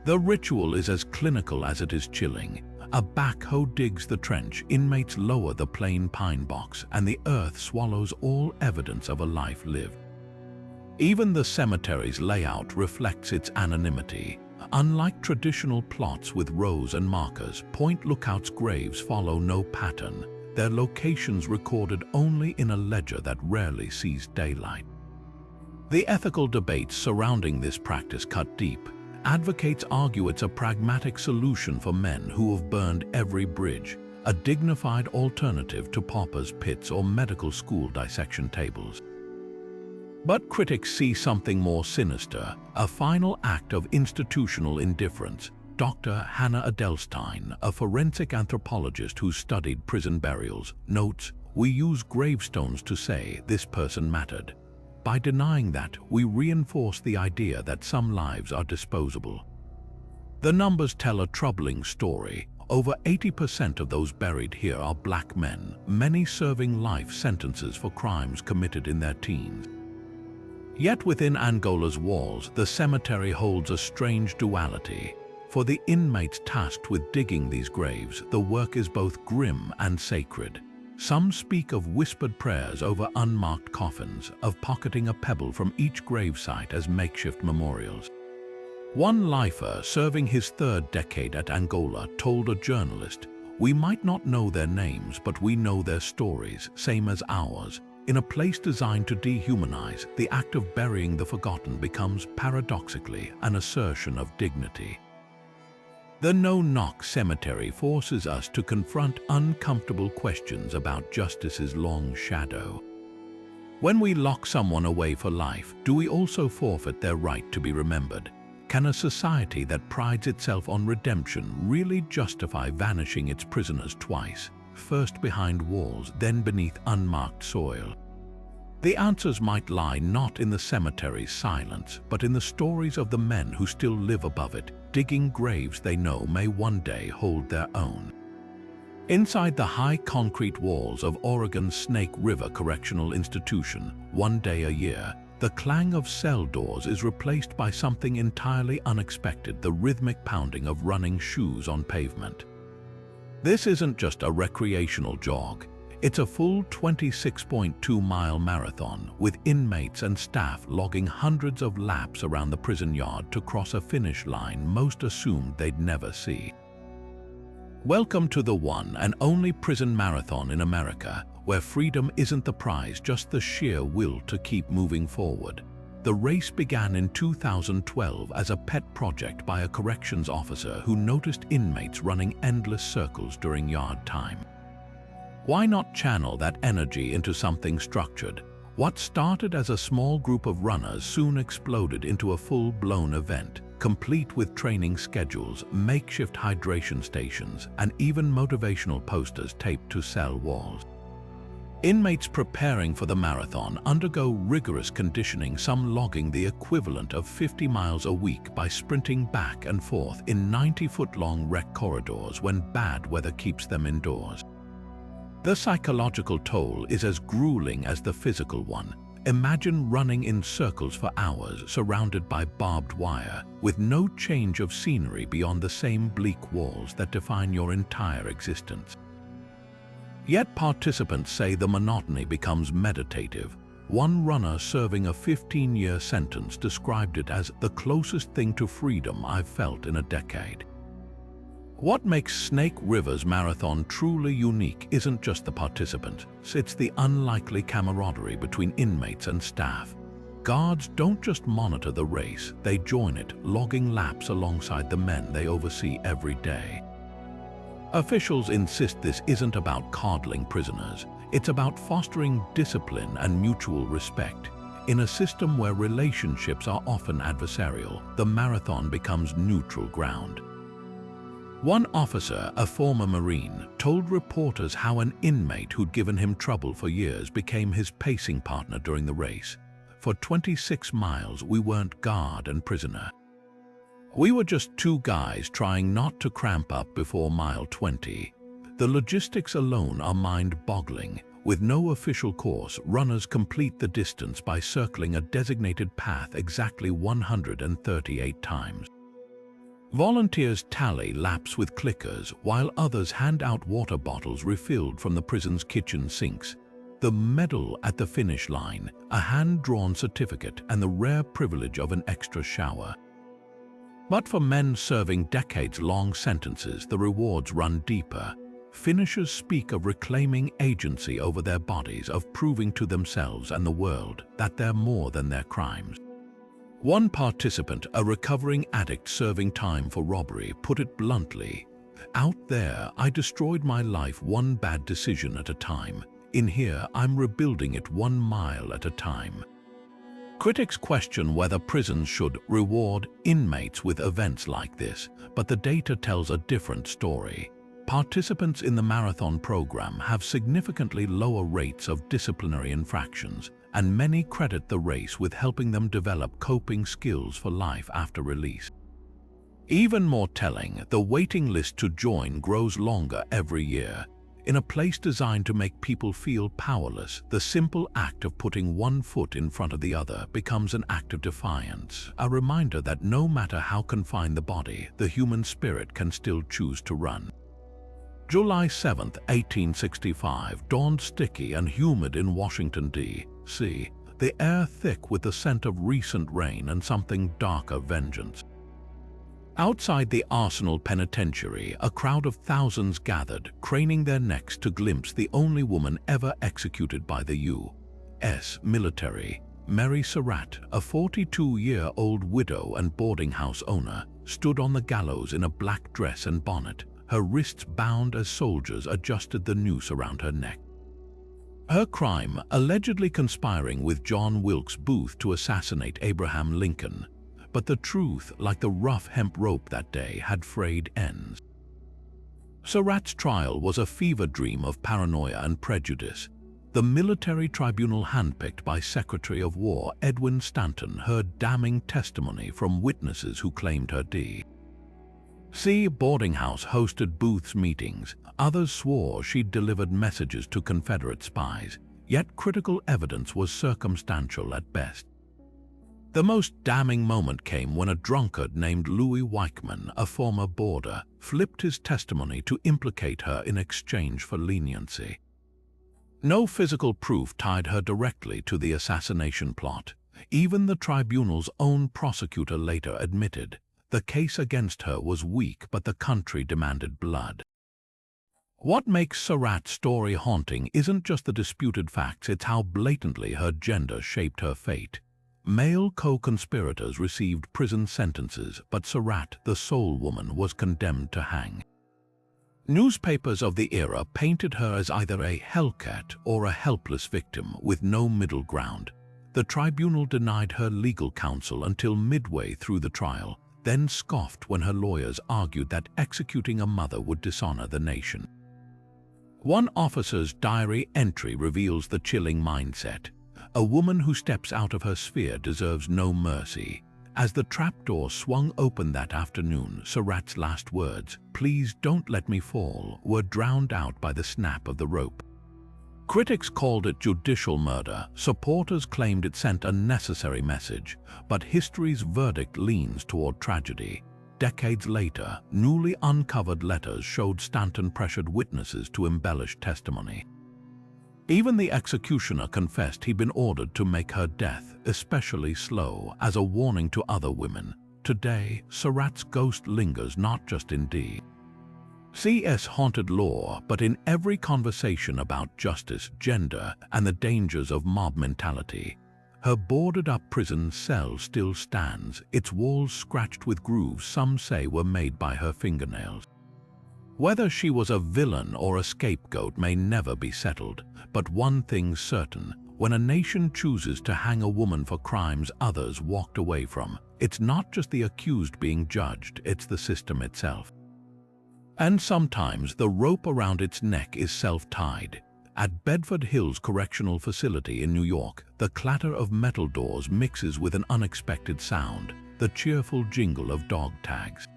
The ritual is as clinical as it is chilling. A backhoe digs the trench, inmates lower the plain pine box, and the earth swallows all evidence of a life lived. Even the cemetery's layout reflects its anonymity. Unlike traditional plots with rows and markers, Point Lookout's graves follow no pattern, their locations recorded only in a ledger that rarely sees daylight. The ethical debates surrounding this practice cut deep. Advocates argue it's a pragmatic solution for men who have burned every bridge, a dignified alternative to paupers' pits or medical school dissection tables. But critics see something more sinister, a final act of institutional indifference. Dr. Hannah Adelstein, a forensic anthropologist who studied prison burials, notes, "We use gravestones to say this person mattered. By denying that, we reinforce the idea that some lives are disposable." The numbers tell a troubling story. Over 80% of those buried here are black men, many serving life sentences for crimes committed in their teens. Yet within Angola's walls, the cemetery holds a strange duality. For the inmates tasked with digging these graves, the work is both grim and sacred. Some speak of whispered prayers over unmarked coffins, of pocketing a pebble from each gravesite as makeshift memorials. One lifer, serving his third decade at Angola, told a journalist, "We might not know their names, but we know their stories, same as ours." In a place designed to dehumanize, the act of burying the forgotten becomes, paradoxically, an assertion of dignity. The no-knock cemetery forces us to confront uncomfortable questions about justice's long shadow. When we lock someone away for life, do we also forfeit their right to be remembered? Can a society that prides itself on redemption really justify vanishing its prisoners twice, first behind walls, then beneath unmarked soil? The answers might lie not in the cemetery's silence, but in the stories of the men who still live above it, digging graves they know may one day hold their own. Inside the high concrete walls of Oregon's Snake River Correctional Institution, one day a year, the clang of cell doors is replaced by something entirely unexpected: the rhythmic pounding of running shoes on pavement. This isn't just a recreational jog. It's a full 26.2-mile marathon, with inmates and staff logging hundreds of laps around the prison yard to cross a finish line most assumed they'd never see. Welcome to the one and only prison marathon in America, where freedom isn't the prize, just the sheer will to keep moving forward. The race began in 2012 as a pet project by a corrections officer who noticed inmates running endless circles during yard time. Why not channel that energy into something structured? What started as a small group of runners soon exploded into a full-blown event, complete with training schedules, makeshift hydration stations, and even motivational posters taped to cell walls. Inmates preparing for the marathon undergo rigorous conditioning, some logging the equivalent of 50 miles a week by sprinting back and forth in 90-foot-long rec corridors when bad weather keeps them indoors. The psychological toll is as grueling as the physical one. Imagine running in circles for hours, surrounded by barbed wire, with no change of scenery beyond the same bleak walls that define your entire existence. Yet participants say the monotony becomes meditative. One runner serving a 15-year sentence described it as the closest thing to freedom I've felt in a decade. What makes Snake River's marathon truly unique isn't just the participants, it's the unlikely camaraderie between inmates and staff. Guards don't just monitor the race, they join it, logging laps alongside the men they oversee every day. Officials insist this isn't about coddling prisoners, it's about fostering discipline and mutual respect. In a system where relationships are often adversarial, the marathon becomes neutral ground. One officer, a former Marine, told reporters how an inmate who'd given him trouble for years became his pacing partner during the race. For 26 miles, we weren't guard and prisoner. We were just two guys trying not to cramp up before mile 20. The logistics alone are mind-boggling. With no official course, runners complete the distance by circling a designated path exactly 138 times. Volunteers tally laps with clickers, while others hand out water bottles refilled from the prison's kitchen sinks. The medal at the finish line, a hand-drawn certificate, and the rare privilege of an extra shower. But for men serving decades-long sentences, the rewards run deeper. Finishers speak of reclaiming agency over their bodies, of proving to themselves and the world that they're more than their crimes. One participant, a recovering addict serving time for robbery, put it bluntly, "Out there, I destroyed my life one bad decision at a time. In here, I'm rebuilding it 1 mile at a time." Critics question whether prisons should reward inmates with events like this, but the data tells a different story. Participants in the marathon program have significantly lower rates of disciplinary infractions, and many credit the race with helping them develop coping skills for life after release. Even more telling, the waiting list to join grows longer every year. In a place designed to make people feel powerless, the simple act of putting one foot in front of the other becomes an act of defiance, a reminder that no matter how confined the body, the human spirit can still choose to run. July 7, 1865, dawned sticky and humid in Washington, D.C., the air thick with the scent of recent rain and something darker vengeance. Outside the Arsenal Penitentiary, a crowd of thousands gathered, craning their necks to glimpse the only woman ever executed by the U.S. military, Mary Surratt, a 42-year-old widow and boarding house owner, stood on the gallows in a black dress and bonnet, her wrists bound as soldiers adjusted the noose around her neck. Her crime, allegedly conspiring with John Wilkes Booth to assassinate Abraham Lincoln, but the truth, like the rough hemp rope that day, had frayed ends. Surratt's trial was a fever dream of paranoia and prejudice. The military tribunal handpicked by Secretary of War Edwin Stanton heard damning testimony from witnesses who claimed her deed. Boarding house hosted Booth's meetings. Others swore she'd delivered messages to Confederate spies, yet critical evidence was circumstantial at best. The most damning moment came when a drunkard named Louis Weichman, a former boarder, flipped his testimony to implicate her in exchange for leniency. No physical proof tied her directly to the assassination plot. Even the tribunal's own prosecutor later admitted the case against her was weak, but the country demanded blood. What makes Surratt's story haunting isn't just the disputed facts, it's how blatantly her gender shaped her fate. Male co-conspirators received prison sentences, but Surratt, the sole woman, was condemned to hang. Newspapers of the era painted her as either a hellcat or a helpless victim with no middle ground. The tribunal denied her legal counsel until midway through the trial, then scoffed when her lawyers argued that executing a mother would dishonor the nation. One officer's diary entry reveals the chilling mindset. A woman who steps out of her sphere deserves no mercy. As the trapdoor swung open that afternoon, Surratt's last words, "Please don't let me fall," were drowned out by the snap of the rope. Critics called it judicial murder. Supporters claimed it sent a necessary message, but history's verdict leans toward tragedy. Decades later, newly uncovered letters showed Stanton pressured witnesses to embellish testimony. Even the executioner confessed he'd been ordered to make her death especially slow as a warning to other women. Today, Surratt's ghost lingers not just in D.C.'s haunted lore, but in every conversation about justice, gender, and the dangers of mob mentality. Her boarded-up prison cell still stands, its walls scratched with grooves some say were made by her fingernails. Whether she was a villain or a scapegoat may never be settled, but one thing's certain: when a nation chooses to hang a woman for crimes others walked away from, it's not just the accused being judged, it's the system itself. And sometimes the rope around its neck is self-tied. At Bedford Hills Correctional Facility in New York, the clatter of metal doors mixes with an unexpected sound, the cheerful jingle of dog tags.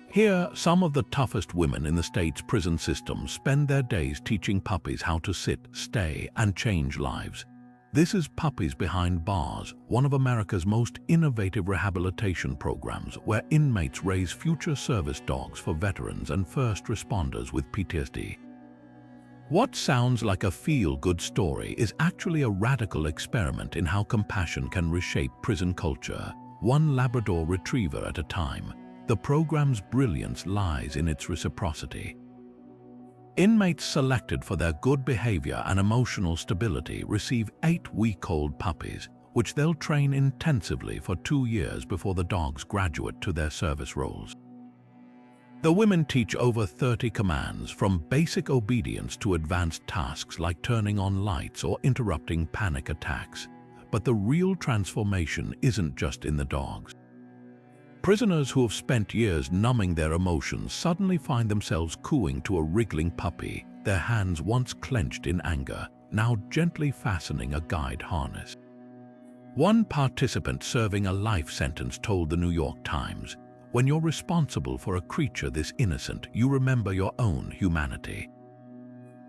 Here, some of the toughest women in the state's prison system spend their days teaching puppies how to sit, stay, and change lives. This is Puppies Behind Bars, one of America's most innovative rehabilitation programs where inmates raise future service dogs for veterans and first responders with PTSD. What sounds like a feel-good story is actually a radical experiment in how compassion can reshape prison culture, one Labrador Retriever at a time. The program's brilliance lies in its reciprocity. Inmates selected for their good behavior and emotional stability receive 8-week-old puppies, which they'll train intensively for 2 years before the dogs graduate to their service roles. The women teach over 30 commands, from basic obedience to advanced tasks like turning on lights or interrupting panic attacks. But the real transformation isn't just in the dogs. Prisoners who have spent years numbing their emotions suddenly find themselves cooing to a wriggling puppy, their hands once clenched in anger, now gently fastening a guide harness. One participant serving a life sentence told the New York Times, "When you're responsible for a creature this innocent, you remember your own humanity."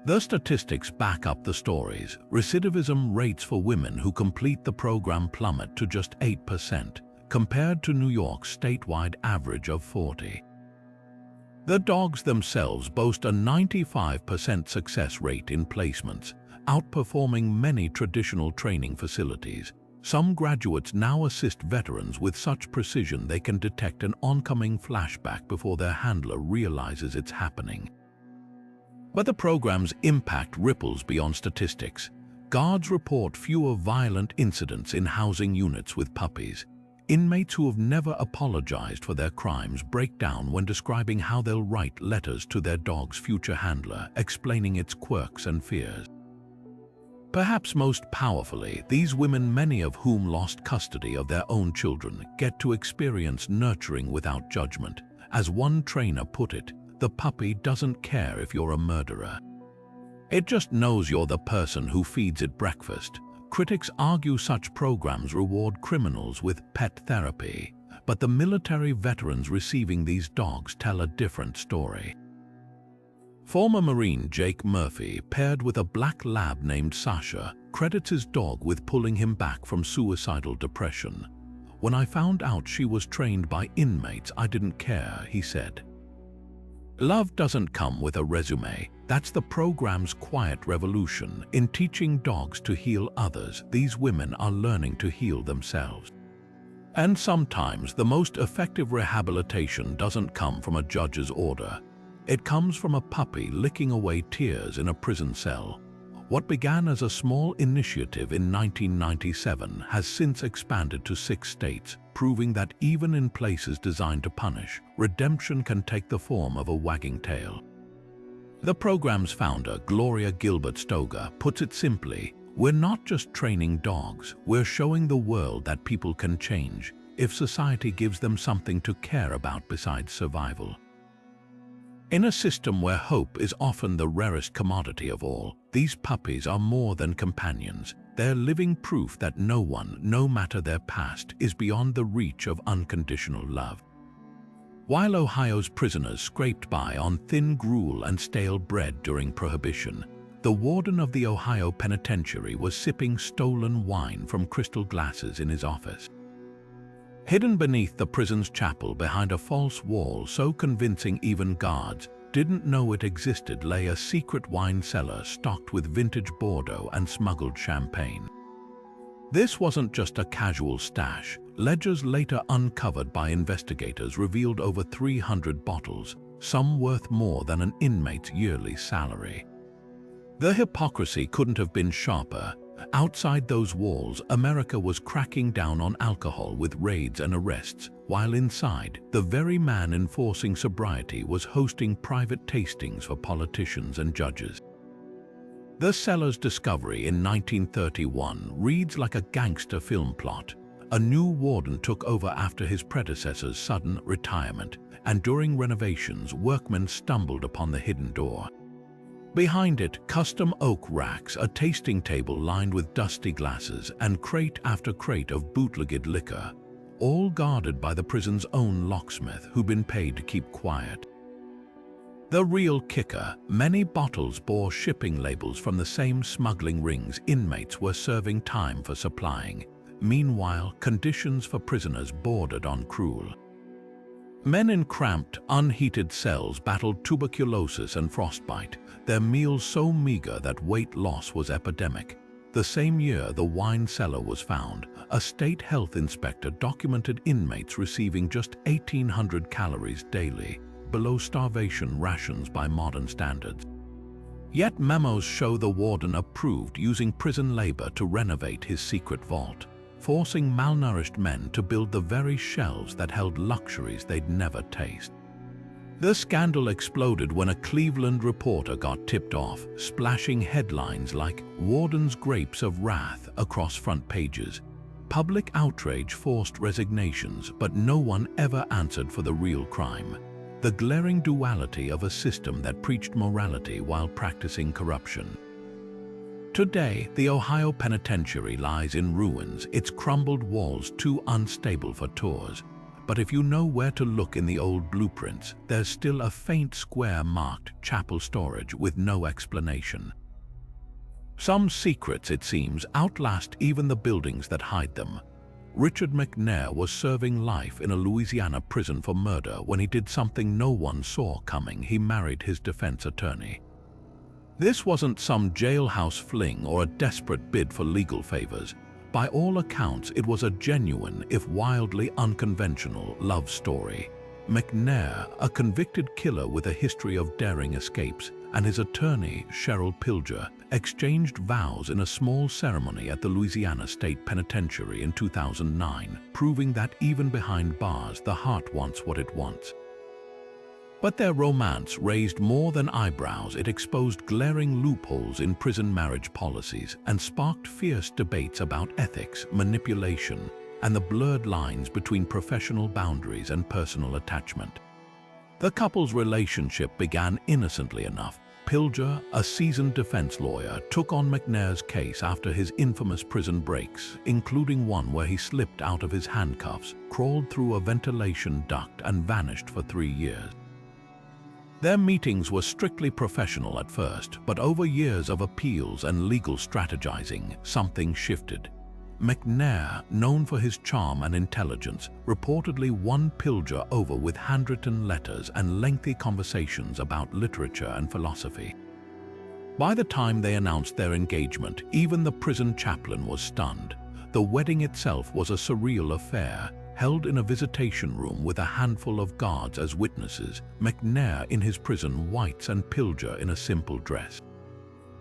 The statistics back up the stories. Recidivism rates for women who complete the program plummet to just 8%. Compared to New York's statewide average of 40%. The dogs themselves boast a 95% success rate in placements, outperforming many traditional training facilities. Some graduates now assist veterans with such precision they can detect an oncoming flashback before their handler realizes it's happening. But the program's impact ripples beyond statistics. Guards report fewer violent incidents in housing units with puppies. Inmates who have never apologized for their crimes break down when describing how they'll write letters to their dog's future handler, explaining its quirks and fears. Perhaps most powerfully, these women, many of whom lost custody of their own children, get to experience nurturing without judgment. As one trainer put it, the puppy doesn't care if you're a murderer. It just knows you're the person who feeds it breakfast. Critics argue such programs reward criminals with pet therapy, but the military veterans receiving these dogs tell a different story. Former Marine Jake Murphy, paired with a black lab named Sasha, credits his dog with pulling him back from suicidal depression. "When I found out she was trained by inmates, I didn't care," he said. Love doesn't come with a resume. That's the program's quiet revolution. In teaching dogs to heal others, these women are learning to heal themselves. And sometimes the most effective rehabilitation doesn't come from a judge's order. It comes from a puppy licking away tears in a prison cell. What began as a small initiative in 1997 has since expanded to 6 states, proving that even in places designed to punish, redemption can take the form of a wagging tail. The program's founder, Gloria Gilbert-Stoger, puts it simply, "We're not just training dogs, we're showing the world that people can change if society gives them something to care about besides survival." In a system where hope is often the rarest commodity of all, these puppies are more than companions. They're living proof that no one, no matter their past, is beyond the reach of unconditional love. While Ohio's prisoners scraped by on thin gruel and stale bread during Prohibition, the warden of the Ohio Penitentiary was sipping stolen wine from crystal glasses in his office. Hidden beneath the prison's chapel behind a false wall so convincing even guards didn't know it existed lay a secret wine cellar stocked with vintage Bordeaux and smuggled champagne. This wasn't just a casual stash. Ledgers later uncovered by investigators revealed over 300 bottles, some worth more than an inmate's yearly salary. The hypocrisy couldn't have been sharper. Outside those walls, America was cracking down on alcohol with raids and arrests, while inside, the very man enforcing sobriety was hosting private tastings for politicians and judges. The cellar's discovery in 1931 reads like a gangster film plot. A new warden took over after his predecessor's sudden retirement, and during renovations, workmen stumbled upon the hidden door. Behind it, custom oak racks, a tasting table lined with dusty glasses, and crate after crate of bootlegged liquor, all guarded by the prison's own locksmith who'd been paid to keep quiet. The real kicker, many bottles bore shipping labels from the same smuggling rings inmates were serving time for supplying. Meanwhile, conditions for prisoners bordered on cruel. Men in cramped, unheated cells battled tuberculosis and frostbite, their meals so meager that weight loss was epidemic. The same year the wine cellar was found, a state health inspector documented inmates receiving just 1,800 calories daily, below starvation rations by modern standards. Yet memos show the warden approved using prison labor to renovate his secret vault, forcing malnourished men to build the very shelves that held luxuries they'd never taste. The scandal exploded when a Cleveland reporter got tipped off, splashing headlines like "Warden's Grapes of Wrath" across front pages. Public outrage forced resignations, but no one ever answered for the real crime. The glaring duality of a system that preached morality while practicing corruption. Today, the Ohio Penitentiary lies in ruins, its crumbled walls too unstable for tours. But if you know where to look in the old blueprints, there's still a faint square marked "Chapel Storage" with no explanation. Some secrets, it seems, outlast even the buildings that hide them. Richard McNair was serving life in a Louisiana prison for murder when he did something no one saw coming. He married his defense attorney. This wasn't some jailhouse fling or a desperate bid for legal favors. By all accounts, it was a genuine, if wildly unconventional, love story. McNair, a convicted killer with a history of daring escapes, and his attorney, Cheryl Pilger, exchanged vows in a small ceremony at the Louisiana State Penitentiary in 2009, proving that even behind bars, the heart wants what it wants. But their romance raised more than eyebrows. It exposed glaring loopholes in prison marriage policies and sparked fierce debates about ethics, manipulation, and the blurred lines between professional boundaries and personal attachment. The couple's relationship began innocently enough. Pilger, a seasoned defense lawyer, took on McNair's case after his infamous prison breaks, including one where he slipped out of his handcuffs, crawled through a ventilation duct, and vanished for 3 years. Their meetings were strictly professional at first, but over years of appeals and legal strategizing, something shifted. McNair, known for his charm and intelligence, reportedly won Pilger over with handwritten letters and lengthy conversations about literature and philosophy. By the time they announced their engagement, even the prison chaplain was stunned. The wedding itself was a surreal affair, held in a visitation room with a handful of guards as witnesses, McNair in his prison whites and Pilger in a simple dress.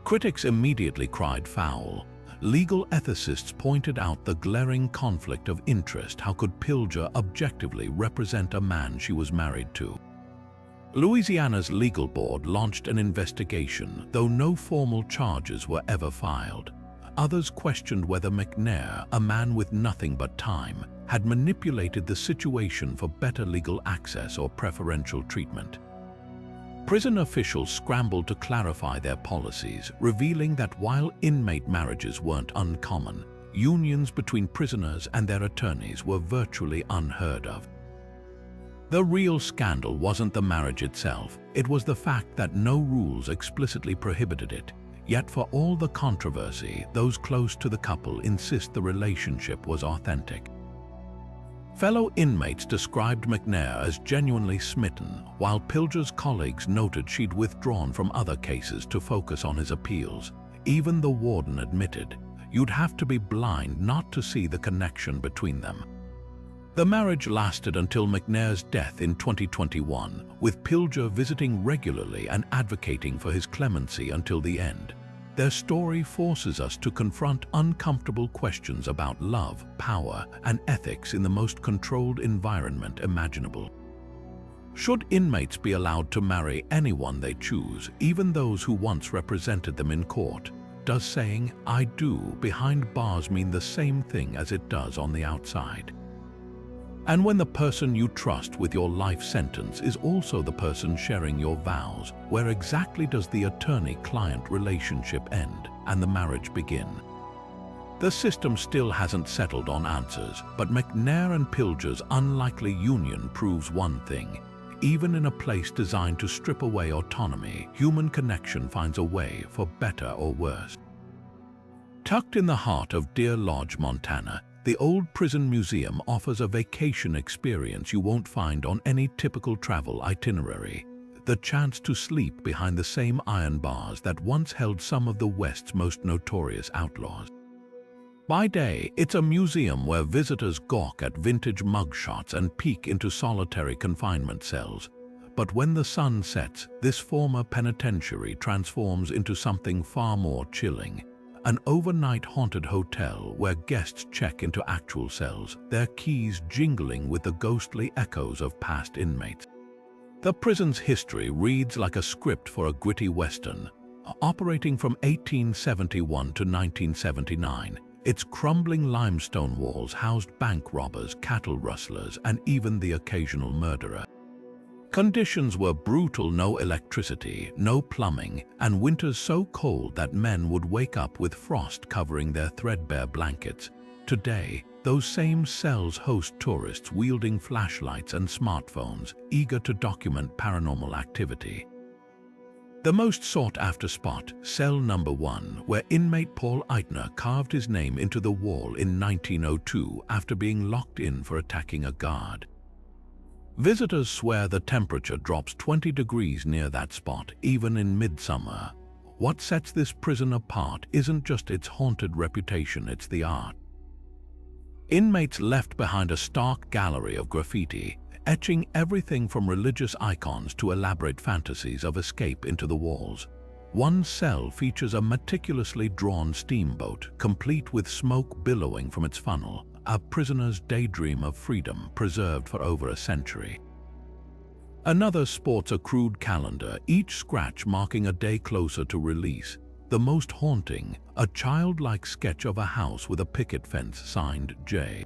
Critics immediately cried foul. Legal ethicists pointed out the glaring conflict of interest. How could Pilger objectively represent a man she was married to? Louisiana's legal board launched an investigation, though no formal charges were ever filed. Others questioned whether McNair, a man with nothing but time, had manipulated the situation for better legal access or preferential treatment. Prison officials scrambled to clarify their policies, revealing that while inmate marriages weren't uncommon, unions between prisoners and their attorneys were virtually unheard of. The real scandal wasn't the marriage itself, it was the fact that no rules explicitly prohibited it. Yet for all the controversy, those close to the couple insist the relationship was authentic. Fellow inmates described McNair as genuinely smitten, while Pilger's colleagues noted she'd withdrawn from other cases to focus on his appeals. Even the warden admitted, "You'd have to be blind not to see the connection between them." The marriage lasted until McNair's death in 2021, with Pilger visiting regularly and advocating for his clemency until the end. Their story forces us to confront uncomfortable questions about love, power, and ethics in the most controlled environment imaginable. Should inmates be allowed to marry anyone they choose, even those who once represented them in court? Does saying, "I do" behind bars mean the same thing as it does on the outside? And when the person you trust with your life sentence is also the person sharing your vows, where exactly does the attorney-client relationship end and the marriage begin? The system still hasn't settled on answers, but McNair and Pilger's unlikely union proves one thing. Even in a place designed to strip away autonomy, human connection finds a way, for better or worse. Tucked in the heart of Deer Lodge, Montana, the old prison museum offers a vacation experience you won't find on any typical travel itinerary. The chance to sleep behind the same iron bars that once held some of the West's most notorious outlaws. By day, it's a museum where visitors gawk at vintage mugshots and peek into solitary confinement cells. But when the sun sets, this former penitentiary transforms into something far more chilling. An overnight haunted hotel where guests check into actual cells, their keys jingling with the ghostly echoes of past inmates. The prison's history reads like a script for a gritty western. Operating from 1871 to 1979, its crumbling limestone walls housed bank robbers, cattle rustlers, and even the occasional murderer. Conditions were brutal: no electricity, no plumbing, and winters so cold that men would wake up with frost covering their threadbare blankets. Today, those same cells host tourists wielding flashlights and smartphones, eager to document paranormal activity. The most sought-after spot, cell number 1, where inmate Paul Eitner carved his name into the wall in 1902 after being locked in for attacking a guard. Visitors swear the temperature drops 20 degrees near that spot, even in midsummer. What sets this prison apart isn't just its haunted reputation, it's the art. Inmates left behind a stark gallery of graffiti, etching everything from religious icons to elaborate fantasies of escape into the walls. One cell features a meticulously drawn steamboat, complete with smoke billowing from its funnel, a prisoner's daydream of freedom preserved for over a century. Another sports a crude calendar, each scratch marking a day closer to release. The most haunting, a childlike sketch of a house with a picket fence signed J.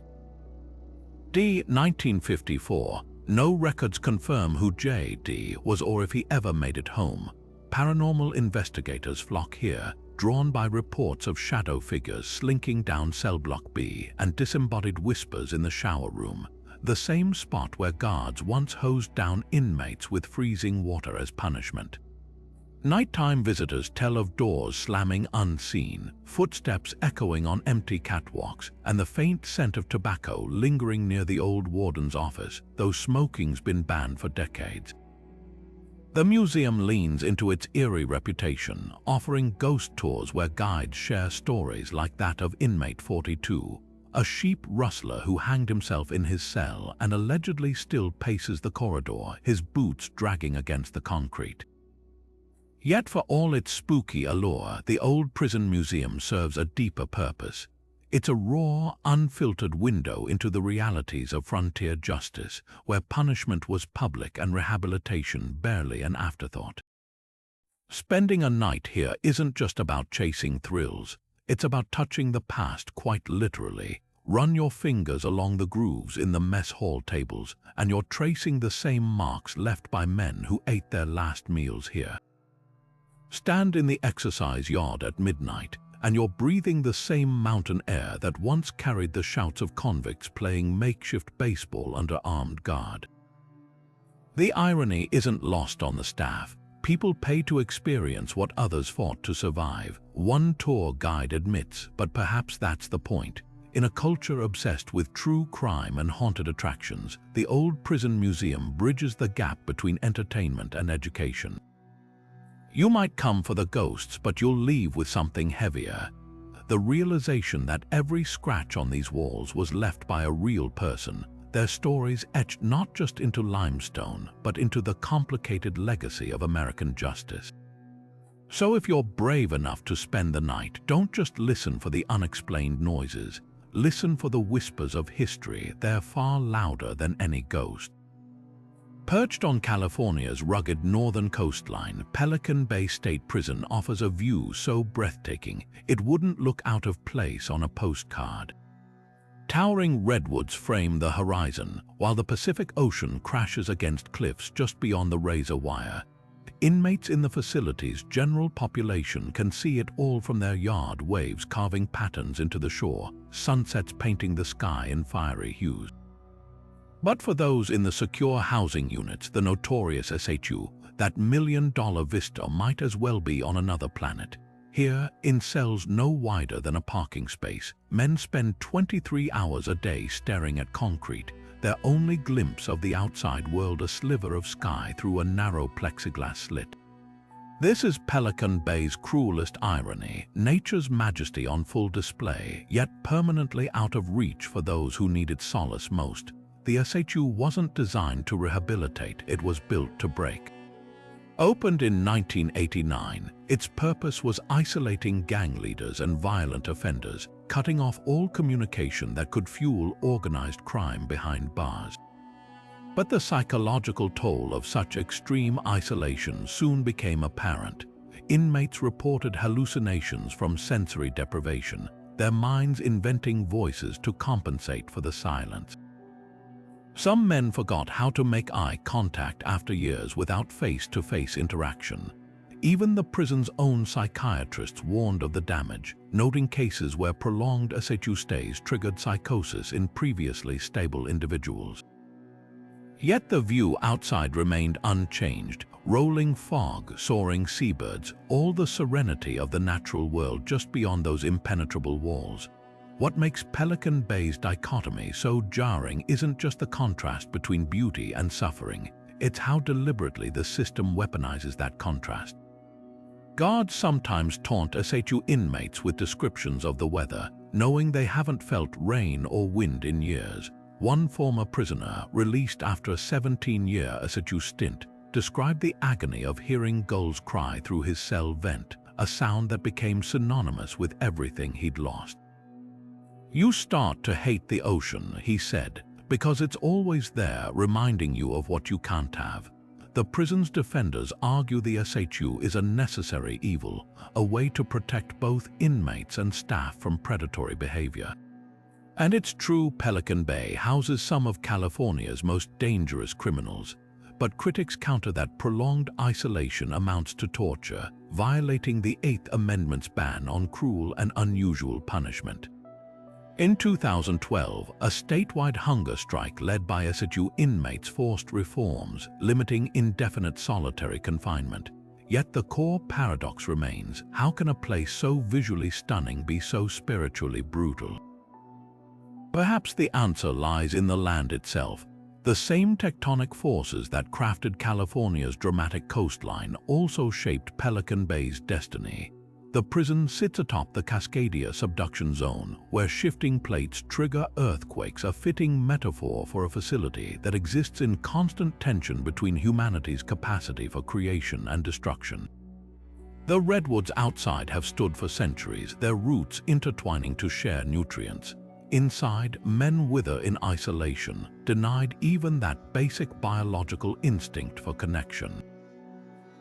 D. 1954. No records confirm who J.D. was or if he ever made it home. Paranormal investigators flock here, drawn by reports of shadow figures slinking down cell block B and disembodied whispers in the shower room, the same spot where guards once hosed down inmates with freezing water as punishment. Nighttime visitors tell of doors slamming unseen, footsteps echoing on empty catwalks, and the faint scent of tobacco lingering near the old warden's office, though smoking's been banned for decades. The museum leans into its eerie reputation, offering ghost tours where guides share stories like that of inmate 42, a sheep rustler who hanged himself in his cell and allegedly still paces the corridor, his boots dragging against the concrete. Yet for all its spooky allure, the old prison museum serves a deeper purpose. It's a raw, unfiltered window into the realities of frontier justice, where punishment was public and rehabilitation barely an afterthought. Spending a night here isn't just about chasing thrills. It's about touching the past quite literally. Run your fingers along the grooves in the mess hall tables, and you're tracing the same marks left by men who ate their last meals here. Stand in the exercise yard at midnight, and you're breathing the same mountain air that once carried the shouts of convicts playing makeshift baseball under armed guard. The irony isn't lost on the staff. People pay to experience what others fought to survive. One tour guide admits, but perhaps that's the point. In a culture obsessed with true crime and haunted attractions, the old prison museum bridges the gap between entertainment and education. You might come for the ghosts, but you'll leave with something heavier. The realization that every scratch on these walls was left by a real person, their stories etched not just into limestone, but into the complicated legacy of American justice. So if you're brave enough to spend the night, don't just listen for the unexplained noises. Listen for the whispers of history. They're far louder than any ghost. Perched on California's rugged northern coastline, Pelican Bay State Prison offers a view so breathtaking it wouldn't look out of place on a postcard. Towering redwoods frame the horizon, while the Pacific Ocean crashes against cliffs just beyond the razor wire. Inmates in the facility's general population can see it all from their yard, waves carving patterns into the shore, sunsets painting the sky in fiery hues. But for those in the secure housing units, the notorious SHU, that million-dollar vista might as well be on another planet. Here, in cells no wider than a parking space, men spend 23 hours a day staring at concrete, their only glimpse of the outside world a sliver of sky through a narrow plexiglass slit. This is Pelican Bay's cruelest irony, nature's majesty on full display, yet permanently out of reach for those who needed solace most. The SHU wasn't designed to rehabilitate, it was built to break. Opened in 1989, its purpose was isolating gang leaders and violent offenders, cutting off all communication that could fuel organized crime behind bars. But the psychological toll of such extreme isolation soon became apparent. Inmates reported hallucinations from sensory deprivation, their minds inventing voices to compensate for the silence. Some men forgot how to make eye contact after years without face-to-face interaction. Even the prison's own psychiatrists warned of the damage, noting cases where prolonged SHU stays triggered psychosis in previously stable individuals. Yet the view outside remained unchanged, rolling fog, soaring seabirds, all the serenity of the natural world just beyond those impenetrable walls. What makes Pelican Bay's dichotomy so jarring isn't just the contrast between beauty and suffering, it's how deliberately the system weaponizes that contrast. Guards sometimes taunt SHU inmates with descriptions of the weather, knowing they haven't felt rain or wind in years. One former prisoner, released after a 17-year assiduous stint, described the agony of hearing gulls cry through his cell vent, a sound that became synonymous with everything he'd lost. "You start to hate the ocean," he said, "because it's always there reminding you of what you can't have." The prison's defenders argue the SHU is a necessary evil, a way to protect both inmates and staff from predatory behavior. And it's true, Pelican Bay houses some of California's most dangerous criminals, but critics counter that prolonged isolation amounts to torture, violating the Eighth Amendment's ban on cruel and unusual punishment. In 2012, a statewide hunger strike led by SHU inmates forced reforms, limiting indefinite solitary confinement. Yet the core paradox remains: how can a place so visually stunning be so spiritually brutal? Perhaps the answer lies in the land itself. The same tectonic forces that crafted California's dramatic coastline also shaped Pelican Bay's destiny. The prison sits atop the Cascadia subduction zone, where shifting plates trigger earthquakes, a fitting metaphor for a facility that exists in constant tension between humanity's capacity for creation and destruction. The redwoods outside have stood for centuries, their roots intertwining to share nutrients. Inside, men wither in isolation, denied even that basic biological instinct for connection.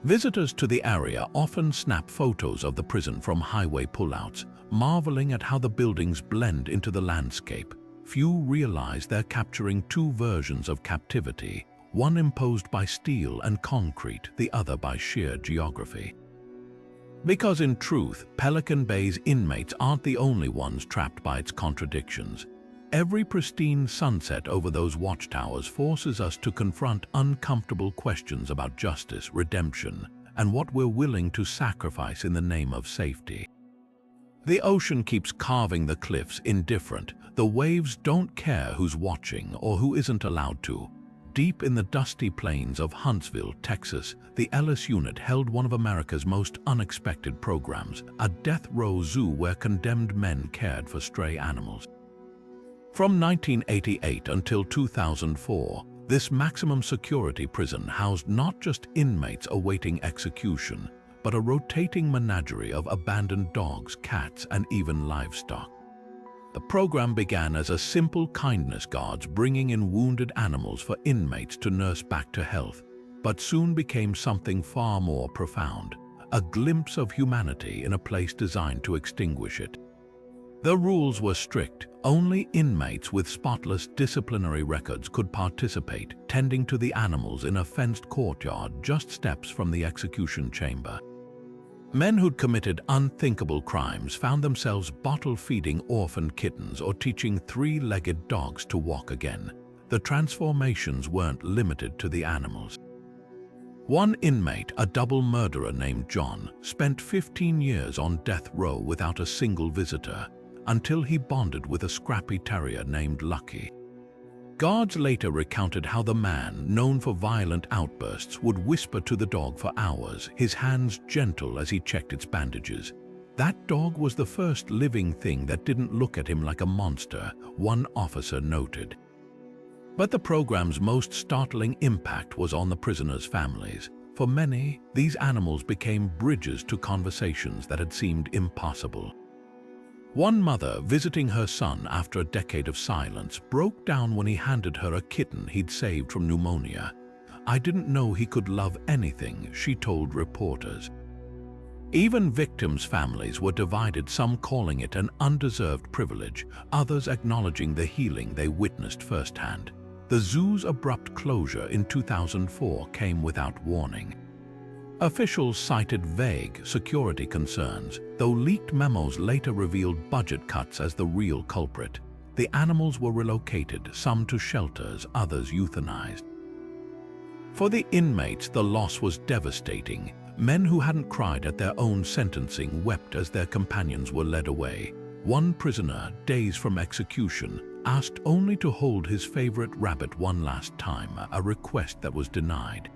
Visitors to the area often snap photos of the prison from highway pullouts, marveling at how the buildings blend into the landscape. Few realize they're capturing two versions of captivity, one imposed by steel and concrete, the other by sheer geography. Because in truth, Pelican Bay's inmates aren't the only ones trapped by its contradictions. Every pristine sunset over those watchtowers forces us to confront uncomfortable questions about justice, redemption, and what we're willing to sacrifice in the name of safety. The ocean keeps carving the cliffs indifferent. The waves don't care who's watching or who isn't allowed to. Deep in the dusty plains of Huntsville, Texas, the Ellis Unit held one of America's most unexpected programs, a death row zoo where condemned men cared for stray animals. From 1988 until 2004, this maximum security prison housed not just inmates awaiting execution, but a rotating menagerie of abandoned dogs, cats, and even livestock. The program began as a simple kindness guards bringing in wounded animals for inmates to nurse back to health, but soon became something far more profound, a glimpse of humanity in a place designed to extinguish it. The rules were strict. Only inmates with spotless disciplinary records could participate, tending to the animals in a fenced courtyard just steps from the execution chamber. Men who'd committed unthinkable crimes found themselves bottle-feeding orphan kittens or teaching three-legged dogs to walk again. The transformations weren't limited to the animals. One inmate, a double murderer named John, spent 15 years on death row without a single visitor, until he bonded with a scrappy terrier named Lucky. Guards later recounted how the man, known for violent outbursts, would whisper to the dog for hours, his hands gentle as he checked its bandages. That dog was the first living thing that didn't look at him like a monster, one officer noted. But the program's most startling impact was on the prisoners' families. For many, these animals became bridges to conversations that had seemed impossible. One mother, visiting her son after a decade of silence, broke down when he handed her a kitten he'd saved from pneumonia. "I didn't know he could love anything," she told reporters. Even victims' families were divided, some calling it an undeserved privilege, others acknowledging the healing they witnessed firsthand. The zoo's abrupt closure in 2004 came without warning. Officials cited vague security concerns, though leaked memos later revealed budget cuts as the real culprit. The animals were relocated, some to shelters, others euthanized. For the inmates, the loss was devastating. Men who hadn't cried at their own sentencing wept as their companions were led away. One prisoner, days from execution, asked only to hold his favorite rabbit one last time, a request that was denied.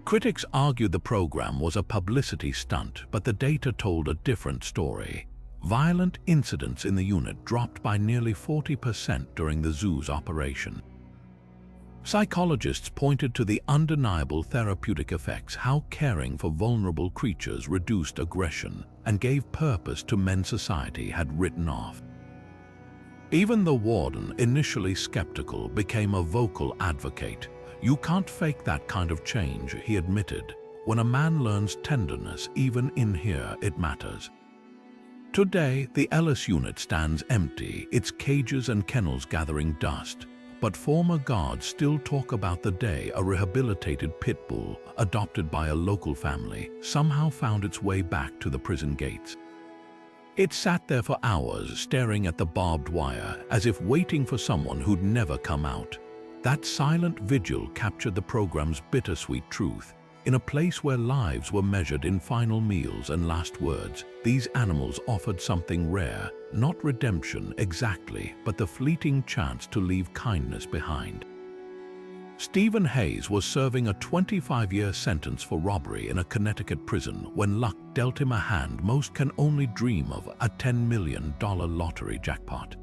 Critics argued the program was a publicity stunt, but the data told a different story. Violent incidents in the unit dropped by nearly 40% during the zoo's operation. Psychologists pointed to the undeniable therapeutic effects, how caring for vulnerable creatures reduced aggression and gave purpose to men society had written off. Even the warden, initially skeptical, became a vocal advocate. "You can't fake that kind of change," he admitted. "When a man learns tenderness, even in here, it matters." Today, the Ellis unit stands empty, its cages and kennels gathering dust. But former guards still talk about the day a rehabilitated pit bull, adopted by a local family, somehow found its way back to the prison gates. It sat there for hours, staring at the barbed wire, as if waiting for someone who'd never come out. That silent vigil captured the program's bittersweet truth. In a place where lives were measured in final meals and last words, these animals offered something rare, not redemption exactly, but the fleeting chance to leave kindness behind. Stephen Hayes was serving a 25-year sentence for robbery in a Connecticut prison when luck dealt him a hand most can only dream of: a $10 million lottery jackpot.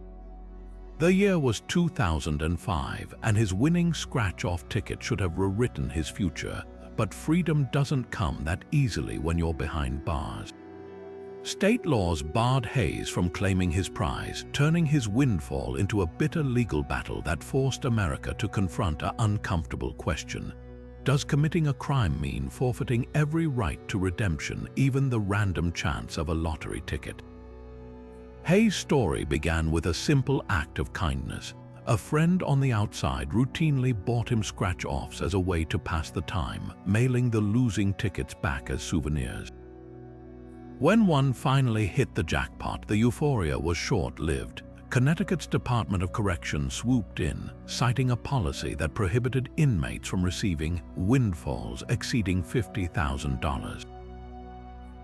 The year was 2005, and his winning scratch-off ticket should have rewritten his future. But freedom doesn't come that easily when you're behind bars. State laws barred Hayes from claiming his prize, turning his windfall into a bitter legal battle that forced America to confront an uncomfortable question. Does committing a crime mean forfeiting every right to redemption, even the random chance of a lottery ticket? Hayes' story began with a simple act of kindness. A friend on the outside routinely bought him scratch-offs as a way to pass the time, mailing the losing tickets back as souvenirs. When one finally hit the jackpot, the euphoria was short-lived. Connecticut's Department of Correction swooped in, citing a policy that prohibited inmates from receiving windfalls exceeding $50,000.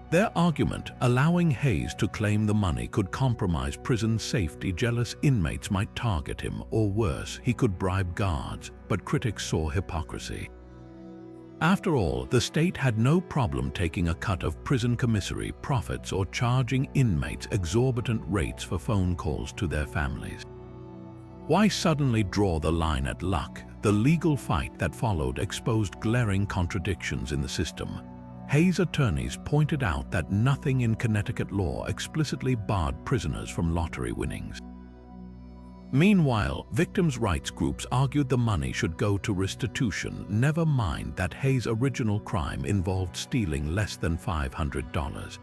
Their argument, allowing Hayes to claim the money could compromise prison safety. Jealous inmates might target him, or worse, he could bribe guards, but critics saw hypocrisy. After all, the state had no problem taking a cut of prison commissary profits or charging inmates exorbitant rates for phone calls to their families. Why suddenly draw the line at luck? The legal fight that followed exposed glaring contradictions in the system. Hayes' attorneys pointed out that nothing in Connecticut law explicitly barred prisoners from lottery winnings. Meanwhile, victims' rights groups argued the money should go to restitution, never mind that Hayes' original crime involved stealing less than $500.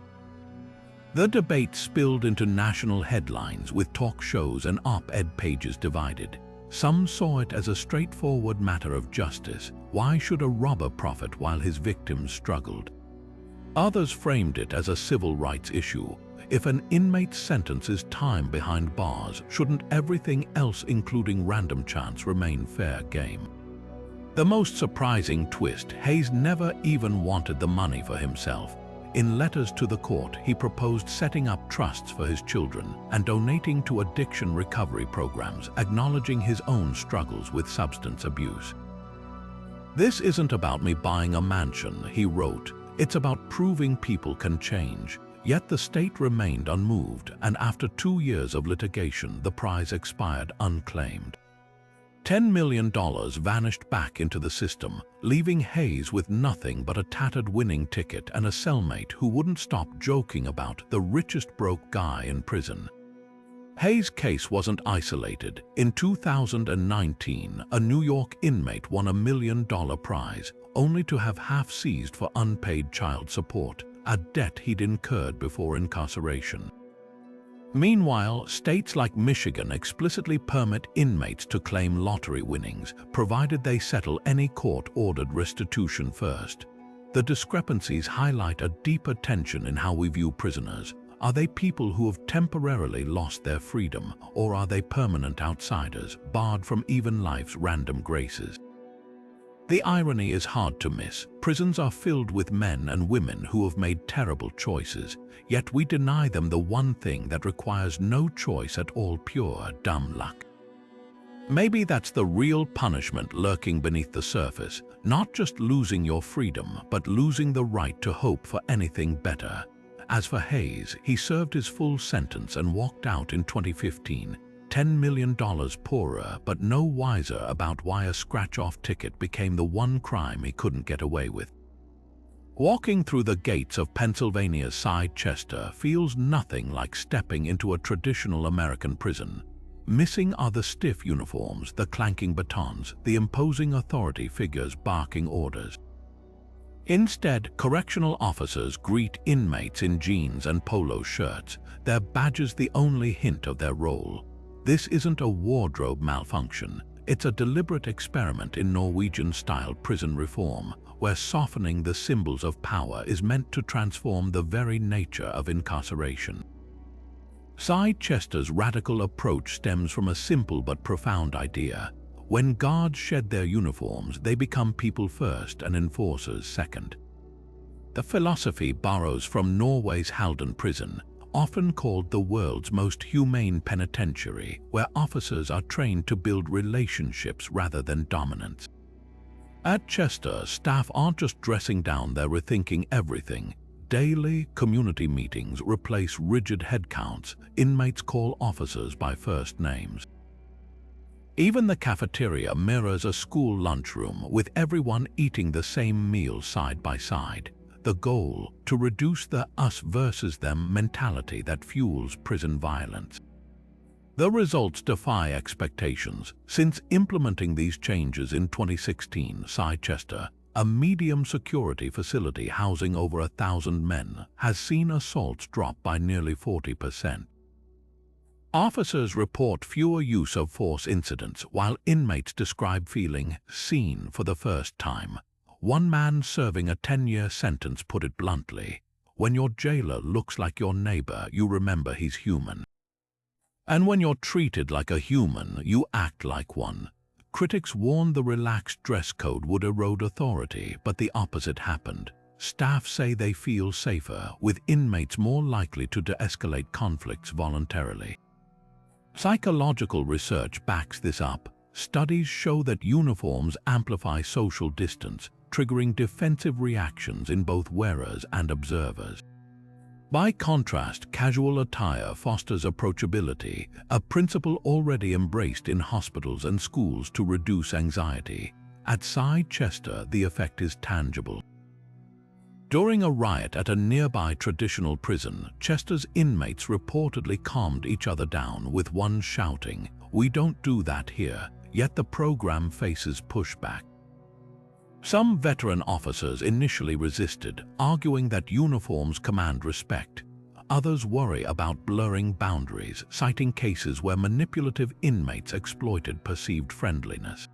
The debate spilled into national headlines, with talk shows and op-ed pages divided. Some saw it as a straightforward matter of justice. Why should a robber profit while his victims struggled? Others framed it as a civil rights issue. If an inmate's sentence is time behind bars, shouldn't everything else, including random chance, remain fair game? The most surprising twist: Hayes never even wanted the money for himself. In letters to the court, he proposed setting up trusts for his children and donating to addiction recovery programs, acknowledging his own struggles with substance abuse. "This isn't about me buying a mansion," he wrote. "It's about proving people can change." Yet the state remained unmoved, and after 2 years of litigation, the prize expired unclaimed. $10 million vanished back into the system, leaving Hayes with nothing but a tattered winning ticket and a cellmate who wouldn't stop joking about the richest broke guy in prison. Hayes' case wasn't isolated. In 2019, a New York inmate won a $1 million prize, only to have half seized for unpaid child support, a debt he'd incurred before incarceration. Meanwhile, states like Michigan explicitly permit inmates to claim lottery winnings, provided they settle any court-ordered restitution first. The discrepancies highlight a deeper tension in how we view prisoners. Are they people who have temporarily lost their freedom, or are they permanent outsiders, barred from even life's random graces? The irony is hard to miss. Prisons are filled with men and women who have made terrible choices, yet we deny them the one thing that requires no choice at all: pure, dumb luck. Maybe that's the real punishment lurking beneath the surface, not just losing your freedom, but losing the right to hope for anything better. As for Hayes, he served his full sentence and walked out in 2015, $10 million poorer but no wiser about why a scratch-off ticket became the one crime he couldn't get away with. Walking through the gates of Pennsylvania's Side Chester feels nothing like stepping into a traditional American prison. Missing are the stiff uniforms, the clanking batons, the imposing authority figures barking orders. Instead, correctional officers greet inmates in jeans and polo shirts, their badges the only hint of their role. This isn't a wardrobe malfunction, it's a deliberate experiment in Norwegian-style prison reform, where softening the symbols of power is meant to transform the very nature of incarceration. Side Chester's radical approach stems from a simple but profound idea. When guards shed their uniforms, they become people first and enforcers second. The philosophy borrows from Norway's Halden prison, often called the world's most humane penitentiary, where officers are trained to build relationships rather than dominance. At Chester, staff aren't just dressing down, they're rethinking everything. Daily community meetings replace rigid head counts. Inmates call officers by first names. Even the cafeteria mirrors a school lunchroom, with everyone eating the same meal side by side. The goal, to reduce the us versus them mentality that fuels prison violence. The results defy expectations. Since implementing these changes in 2016, Side Chester, a medium security facility housing over 1,000 men, has seen assaults drop by nearly 40%. Officers report fewer use of force incidents, while inmates describe feeling seen for the first time. One man serving a 10-year sentence put it bluntly, "When your jailer looks like your neighbor, you remember he's human. And when you're treated like a human, you act like one." Critics warned the relaxed dress code would erode authority, but the opposite happened. Staff say they feel safer, with inmates more likely to de-escalate conflicts voluntarily. Psychological research backs this up. Studies show that uniforms amplify social distance, triggering defensive reactions in both wearers and observers. By contrast, casual attire fosters approachability, a principle already embraced in hospitals and schools to reduce anxiety. At Side Chester, the effect is tangible. During a riot at a nearby traditional prison, Chester's inmates reportedly calmed each other down, with one shouting, "We don't do that here," yet the program faces pushback. Some veteran officers initially resisted, arguing that uniforms command respect. Others worry about blurring boundaries, citing cases where manipulative inmates exploited perceived friendliness.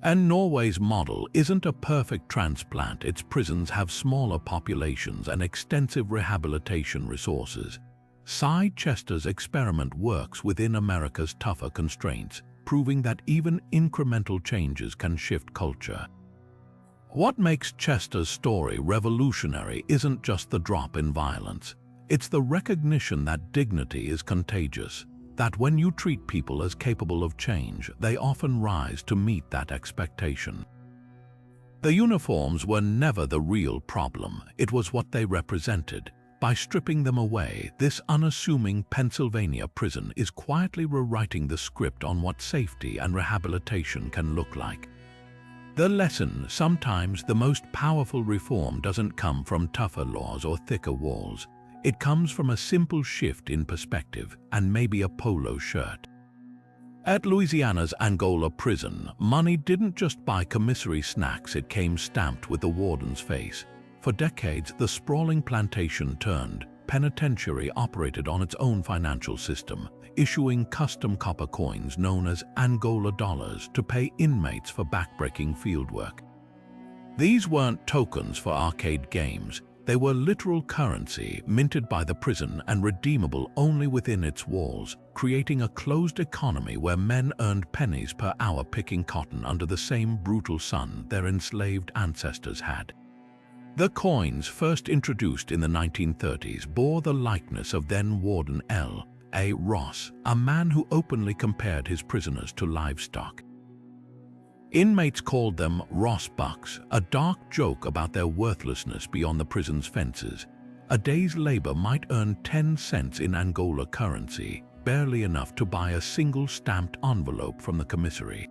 And Norway's model isn't a perfect transplant. Its prisons have smaller populations and extensive rehabilitation resources. Side Chester's experiment works within America's tougher constraints, proving that even incremental changes can shift culture. What makes Chester's story revolutionary isn't just the drop in violence. It's the recognition that dignity is contagious, that when you treat people as capable of change, they often rise to meet that expectation. The uniforms were never the real problem, it was what they represented. By stripping them away, this unassuming Pennsylvania prison is quietly rewriting the script on what safety and rehabilitation can look like. The lesson: sometimes the most powerful reform doesn't come from tougher laws or thicker walls. It comes from a simple shift in perspective and maybe a polo shirt. At Louisiana's Angola prison, money didn't just buy commissary snacks, it came stamped with the warden's face. For decades, the sprawling plantation turned penitentiary operated on its own financial system, issuing custom copper coins known as Angola dollars to pay inmates for backbreaking fieldwork. These weren't tokens for arcade games. They were literal currency minted by the prison and redeemable only within its walls, creating a closed economy where men earned pennies per hour picking cotton under the same brutal sun their enslaved ancestors had. The coins, first introduced in the 1930s, bore the likeness of then-warden L. A. Ross, a man who openly compared his prisoners to livestock. Inmates called them Ross Bucks, a dark joke about their worthlessness beyond the prison's fences. A day's labor might earn 10 cents in Angola currency, barely enough to buy a single stamped envelope from the commissary.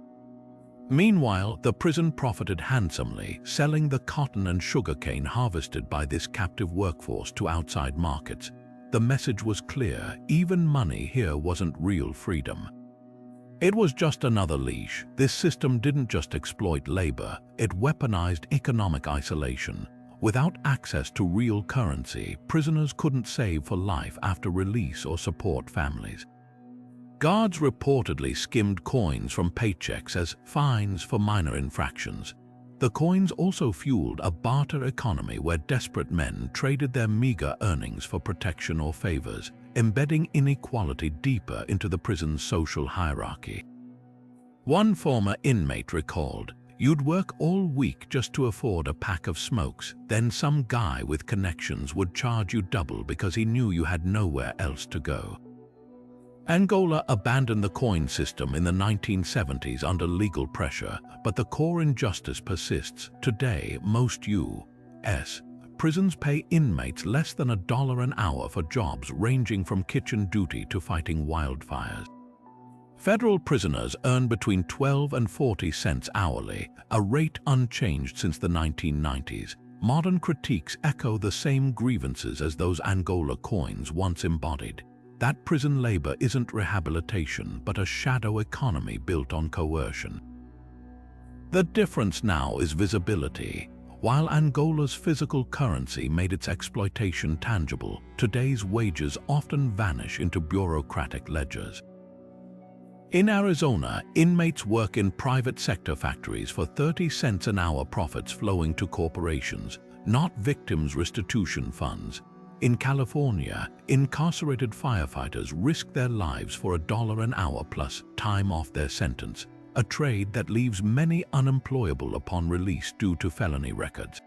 Meanwhile, the prison profited handsomely, selling the cotton and sugarcane harvested by this captive workforce to outside markets. The message was clear: even money here wasn't real freedom. It was just another leash. This system didn't just exploit labor, it weaponized economic isolation. Without access to real currency, prisoners couldn't save for life after release or support families. Guards reportedly skimmed coins from paychecks as fines for minor infractions. The coins also fueled a barter economy where desperate men traded their meager earnings for protection or favors, embedding inequality deeper into the prison's social hierarchy. One former inmate recalled, "You'd work all week just to afford a pack of smokes, then some guy with connections would charge you double because he knew you had nowhere else to go." Angola abandoned the coin system in the 1970s under legal pressure, but the core injustice persists. Today, most U.S. prisons pay inmates less than $1 an hour for jobs ranging from kitchen duty to fighting wildfires. Federal prisoners earn between 12 and 40 cents hourly, a rate unchanged since the 1990s. Modern critiques echo the same grievances as those Angola coins once embodied. That prison labor isn't rehabilitation, but a shadow economy built on coercion. The difference now is visibility. While Angola's physical currency made its exploitation tangible, today's wages often vanish into bureaucratic ledgers. In Arizona, inmates work in private sector factories for 30 cents an hour, profits flowing to corporations, not victims' restitution funds. In California, incarcerated firefighters risk their lives for $1 an hour plus time off their sentence, a trade that leaves many unemployable upon release due to felony records.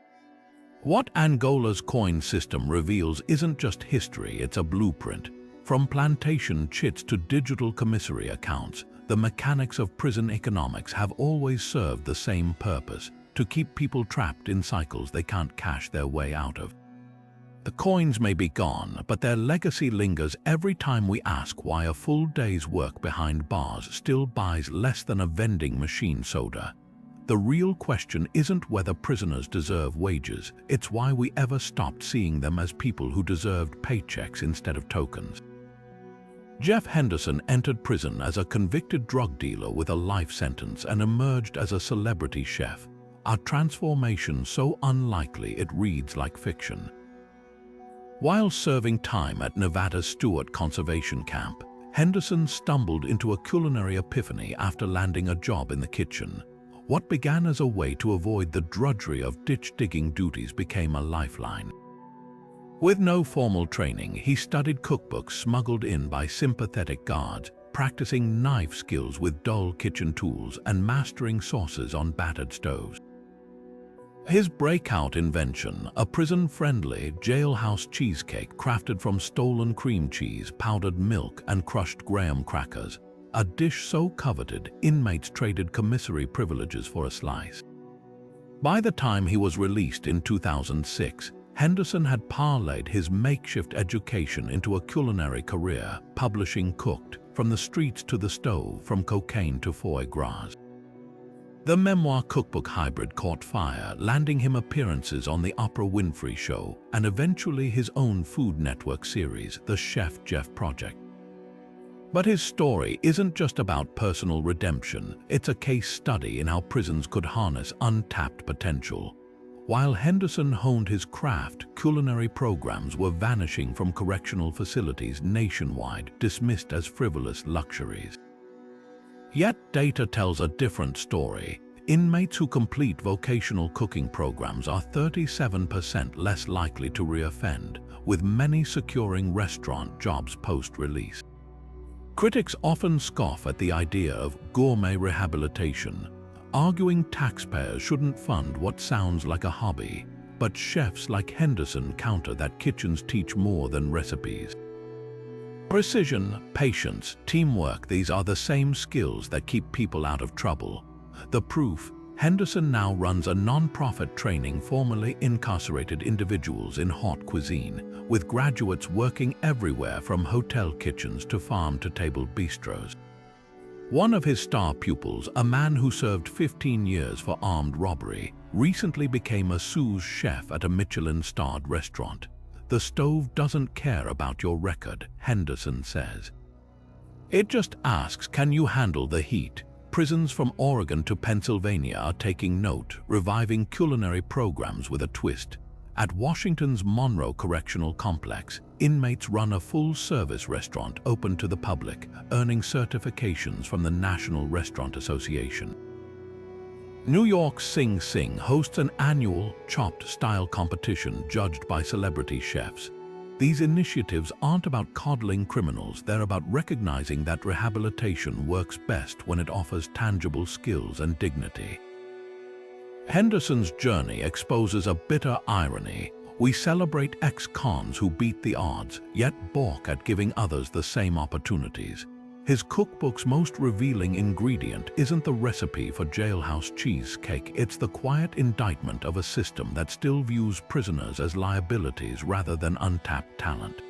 What Angola's coin system reveals isn't just history, it's a blueprint. From plantation chits to digital commissary accounts, the mechanics of prison economics have always served the same purpose: to keep people trapped in cycles they can't cash their way out of. The coins may be gone, but their legacy lingers every time we ask why a full day's work behind bars still buys less than a vending machine soda. The real question isn't whether prisoners deserve wages, it's why we ever stopped seeing them as people who deserved paychecks instead of tokens. Jeff Henderson entered prison as a convicted drug dealer with a life sentence and emerged as a celebrity chef. A transformation so unlikely it reads like fiction. While serving time at Nevada's Stewart Conservation Camp, Henderson stumbled into a culinary epiphany after landing a job in the kitchen. What began as a way to avoid the drudgery of ditch-digging duties became a lifeline. With no formal training, he studied cookbooks smuggled in by sympathetic guards, practicing knife skills with dull kitchen tools and mastering sauces on battered stoves. His breakout invention, a prison-friendly jailhouse cheesecake crafted from stolen cream cheese, powdered milk, and crushed graham crackers, a dish so coveted inmates traded commissary privileges for a slice. By the time he was released in 2006, Henderson had parlayed his makeshift education into a culinary career, publishing Cooked, From the Streets to the Stove, From Cocaine to Foie Gras. The memoir cookbook hybrid caught fire, landing him appearances on The Oprah Winfrey Show and eventually his own Food Network series, The Chef Jeff Project. But his story isn't just about personal redemption, it's a case study in how prisons could harness untapped potential. While Henderson honed his craft, culinary programs were vanishing from correctional facilities nationwide, dismissed as frivolous luxuries. Yet data tells a different story. Inmates who complete vocational cooking programs are 37% less likely to reoffend, with many securing restaurant jobs post-release. Critics often scoff at the idea of gourmet rehabilitation, arguing taxpayers shouldn't fund what sounds like a hobby, but chefs like Henderson counter that kitchens teach more than recipes. Precision, patience, teamwork, these are the same skills that keep people out of trouble. The proof, Henderson now runs a non-profit training formerly incarcerated individuals in haute cuisine, with graduates working everywhere from hotel kitchens to farm-to-table bistros. One of his star pupils, a man who served 15 years for armed robbery, recently became a sous chef at a Michelin-starred restaurant. "The stove doesn't care about your record," Henderson says. "It just asks, can you handle the heat?" Prisons from Oregon to Pennsylvania are taking note, reviving culinary programs with a twist. At Washington's Monroe Correctional Complex, inmates run a full-service restaurant open to the public, earning certifications from the National Restaurant Association. New York's Sing Sing hosts an annual chopped-style competition judged by celebrity chefs. These initiatives aren't about coddling criminals, they're about recognizing that rehabilitation works best when it offers tangible skills and dignity. Henderson's journey exposes a bitter irony. We celebrate ex-cons who beat the odds, yet balk at giving others the same opportunities. His cookbook's most revealing ingredient isn't the recipe for jailhouse cheesecake, it's the quiet indictment of a system that still views prisoners as liabilities rather than untapped talent.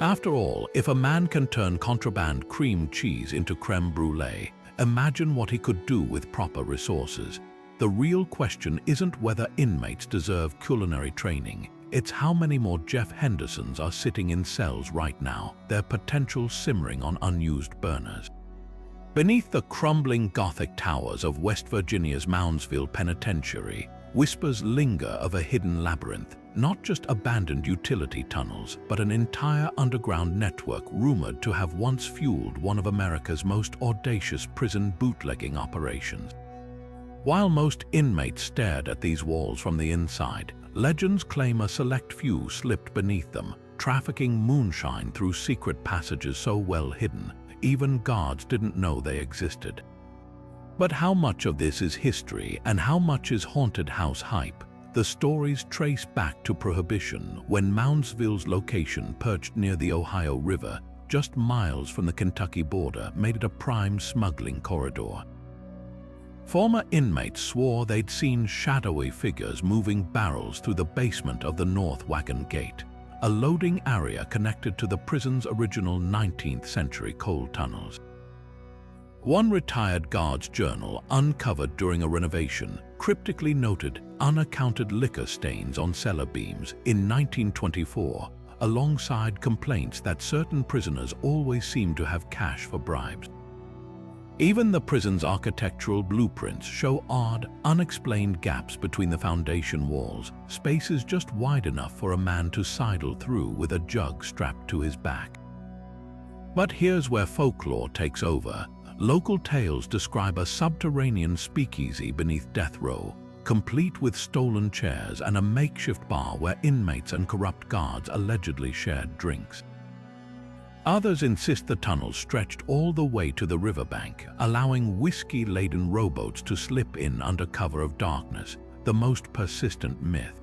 After all, if a man can turn contraband cream cheese into creme brulee, imagine what he could do with proper resources. The real question isn't whether inmates deserve culinary training, it's how many more Jeff Hendersons are sitting in cells right now, their potential simmering on unused burners. Beneath the crumbling Gothic towers of West Virginia's Moundsville Penitentiary, whispers linger of a hidden labyrinth, not just abandoned utility tunnels, but an entire underground network rumored to have once fueled one of America's most audacious prison bootlegging operations. While most inmates stared at these walls from the inside, legends claim a select few slipped beneath them, trafficking moonshine through secret passages so well hidden, even guards didn't know they existed. But how much of this is history and how much is haunted house hype? The stories trace back to Prohibition, when Moundsville's location, perched near the Ohio River, just miles from the Kentucky border, made it a prime smuggling corridor. Former inmates swore they'd seen shadowy figures moving barrels through the basement of the North Wagon Gate, a loading area connected to the prison's original 19th century coal tunnels. One retired guard's journal, uncovered during a renovation, cryptically noted unaccounted liquor stains on cellar beams in 1924, alongside complaints that certain prisoners always seemed to have cash for bribes. Even the prison's architectural blueprints show odd, unexplained gaps between the foundation walls, spaces just wide enough for a man to sidle through with a jug strapped to his back. But here's where folklore takes over. Local tales describe a subterranean speakeasy beneath death row, complete with stolen chairs and a makeshift bar where inmates and corrupt guards allegedly shared drinks. Others insist the tunnels stretched all the way to the riverbank, allowing whiskey-laden rowboats to slip in under cover of darkness, the most persistent myth.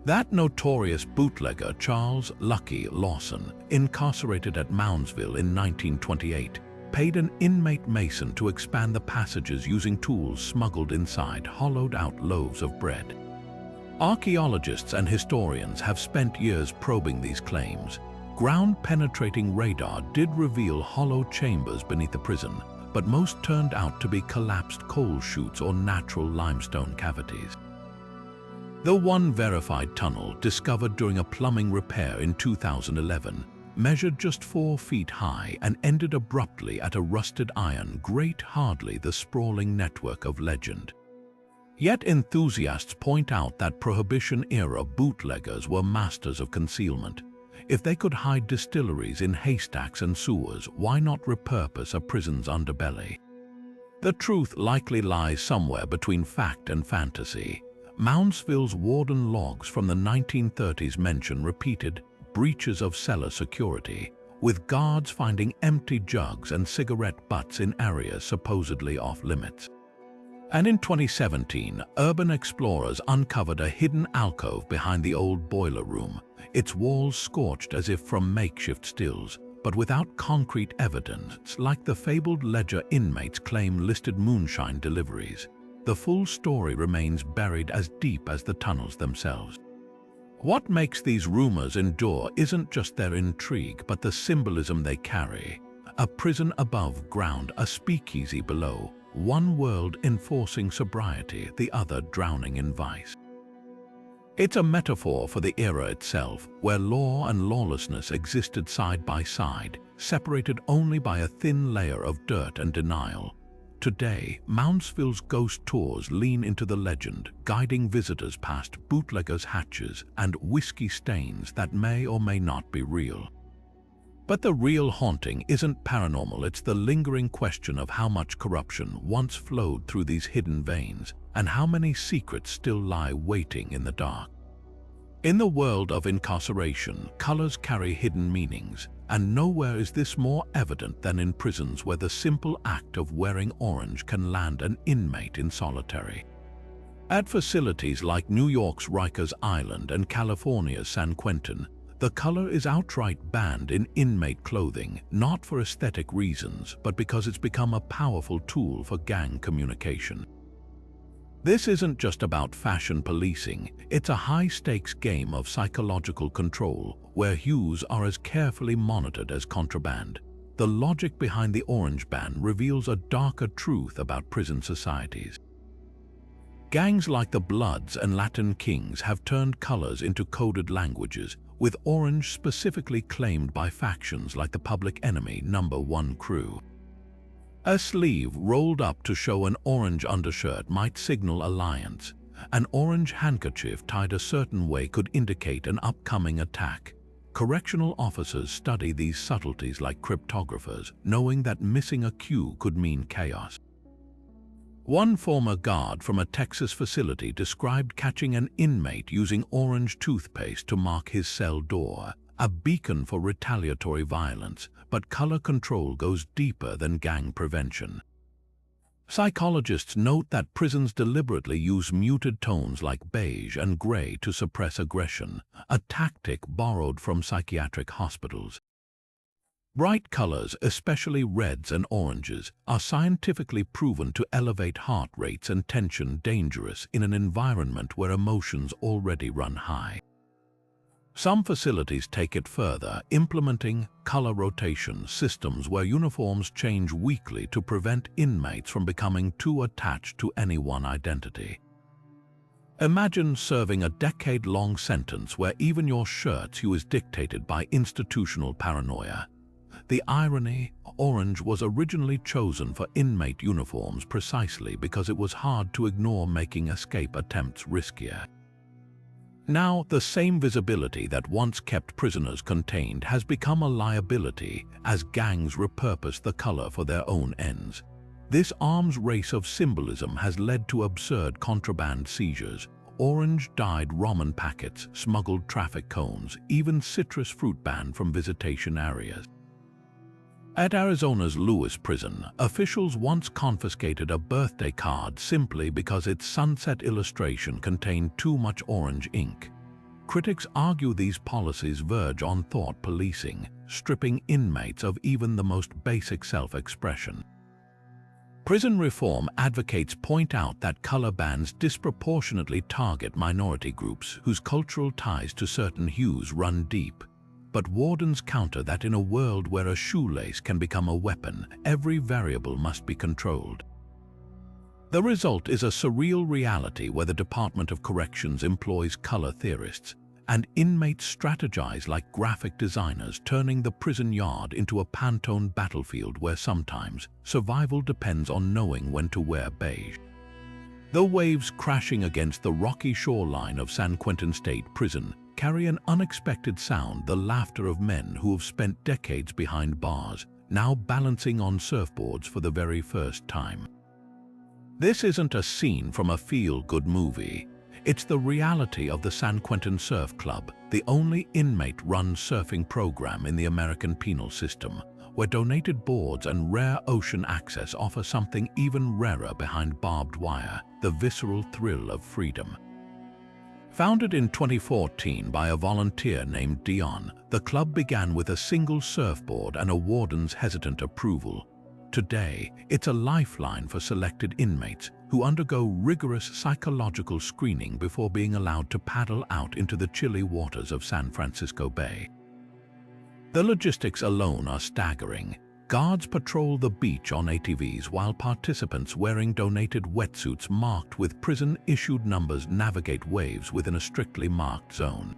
That notorious bootlegger Charles "Lucky" Lawson, incarcerated at Moundsville in 1928, paid an inmate mason to expand the passages using tools smuggled inside hollowed-out loaves of bread. Archaeologists and historians have spent years probing these claims. Ground-penetrating radar did reveal hollow chambers beneath the prison, but most turned out to be collapsed coal chutes or natural limestone cavities. The one verified tunnel, discovered during a plumbing repair in 2011, measured just 4 feet high and ended abruptly at a rusted iron grate, hardly the sprawling network of legend. Yet enthusiasts point out that Prohibition-era bootleggers were masters of concealment. If they could hide distilleries in haystacks and sewers, why not repurpose a prison's underbelly? The truth likely lies somewhere between fact and fantasy. Moundsville's warden logs from the 1930s mention repeated breaches of cellar security, with guards finding empty jugs and cigarette butts in areas supposedly off-limits. And in 2017, urban explorers uncovered a hidden alcove behind the old boiler room, its walls scorched as if from makeshift stills, but without concrete evidence, like the fabled ledger inmates claim listed moonshine deliveries. the full story remains buried as deep as the tunnels themselves. What makes these rumors endure isn't just their intrigue, but the symbolism they carry. A prison above ground, a speakeasy below, one world enforcing sobriety, the other drowning in vice. It's a metaphor for the era itself, where law and lawlessness existed side by side, separated only by a thin layer of dirt and denial. Today, Moundsville's ghost tours lean into the legend, guiding visitors past bootleggers' hatches and whiskey stains that may or may not be real. But the real haunting isn't paranormal, it's the lingering question of how much corruption once flowed through these hidden veins, and how many secrets still lie waiting in the dark. In the world of incarceration, colors carry hidden meanings, and nowhere is this more evident than in prisons, where the simple act of wearing orange can land an inmate in solitary. At facilities like New York's Rikers Island and California's San Quentin, the color is outright banned in inmate clothing, not for aesthetic reasons, but because it's become a powerful tool for gang communication. This isn't just about fashion policing, it's a high-stakes game of psychological control, where hues are as carefully monitored as contraband. The logic behind the orange ban reveals a darker truth about prison societies. Gangs like the Bloods and Latin Kings have turned colors into coded languages, with orange specifically claimed by factions like the Public Enemy No. 1 crew. A sleeve rolled up to show an orange undershirt might signal alliance. An orange handkerchief tied a certain way could indicate an upcoming attack. Correctional officers study these subtleties like cryptographers, knowing that missing a cue could mean chaos. One former guard from a Texas facility described catching an inmate using orange toothpaste to mark his cell door, a beacon for retaliatory violence, but color control goes deeper than gang prevention. Psychologists note that prisons deliberately use muted tones like beige and gray to suppress aggression, a tactic borrowed from psychiatric hospitals. Bright colors, especially reds and oranges, are scientifically proven to elevate heart rates and tension, dangerous in an environment where emotions already run high. Some facilities take it further, implementing color rotation systems where uniforms change weekly to prevent inmates from becoming too attached to any one identity. Imagine serving a decade-long sentence where even your shirt's hue is dictated by institutional paranoia. The irony, orange was originally chosen for inmate uniforms precisely because it was hard to ignore, making escape attempts riskier. Now, the same visibility that once kept prisoners contained has become a liability as gangs repurpose the color for their own ends. This arms race of symbolism has led to absurd contraband seizures, orange-dyed ramen packets, smuggled traffic cones, even citrus fruit banned from visitation areas. At Arizona's Lewis prison, officials once confiscated a birthday card simply because its sunset illustration contained too much orange ink. Critics argue these policies verge on thought policing, stripping inmates of even the most basic self-expression. Prison reform advocates point out that color bans disproportionately target minority groups whose cultural ties to certain hues run deep. But wardens counter that in a world where a shoelace can become a weapon, every variable must be controlled. The result is a surreal reality where the Department of Corrections employs color theorists, and inmates strategize like graphic designers, turning the prison yard into a Pantone battlefield where sometimes survival depends on knowing when to wear beige. The waves crashing against the rocky shoreline of San Quentin State Prison carry an unexpected sound, the laughter of men who have spent decades behind bars, now balancing on surfboards for the very first time. This isn't a scene from a feel-good movie. It's the reality of the San Quentin Surf Club, the only inmate-run surfing program in the American penal system, where donated boards and rare ocean access offer something even rarer behind barbed wire, the visceral thrill of freedom. Founded in 2014 by a volunteer named Dion, the club began with a single surfboard and a warden's hesitant approval. Today, it's a lifeline for selected inmates who undergo rigorous psychological screening before being allowed to paddle out into the chilly waters of San Francisco Bay. The logistics alone are staggering. Guards patrol the beach on ATVs while participants wearing donated wetsuits marked with prison-issued numbers navigate waves within a strictly marked zone.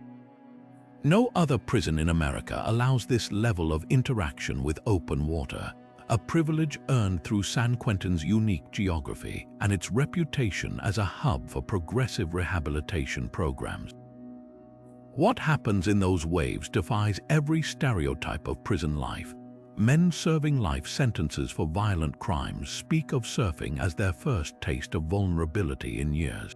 No other prison in America allows this level of interaction with open water, a privilege earned through San Quentin's unique geography and its reputation as a hub for progressive rehabilitation programs. What happens in those waves defies every stereotype of prison life. Men serving life sentences for violent crimes speak of surfing as their first taste of vulnerability in years.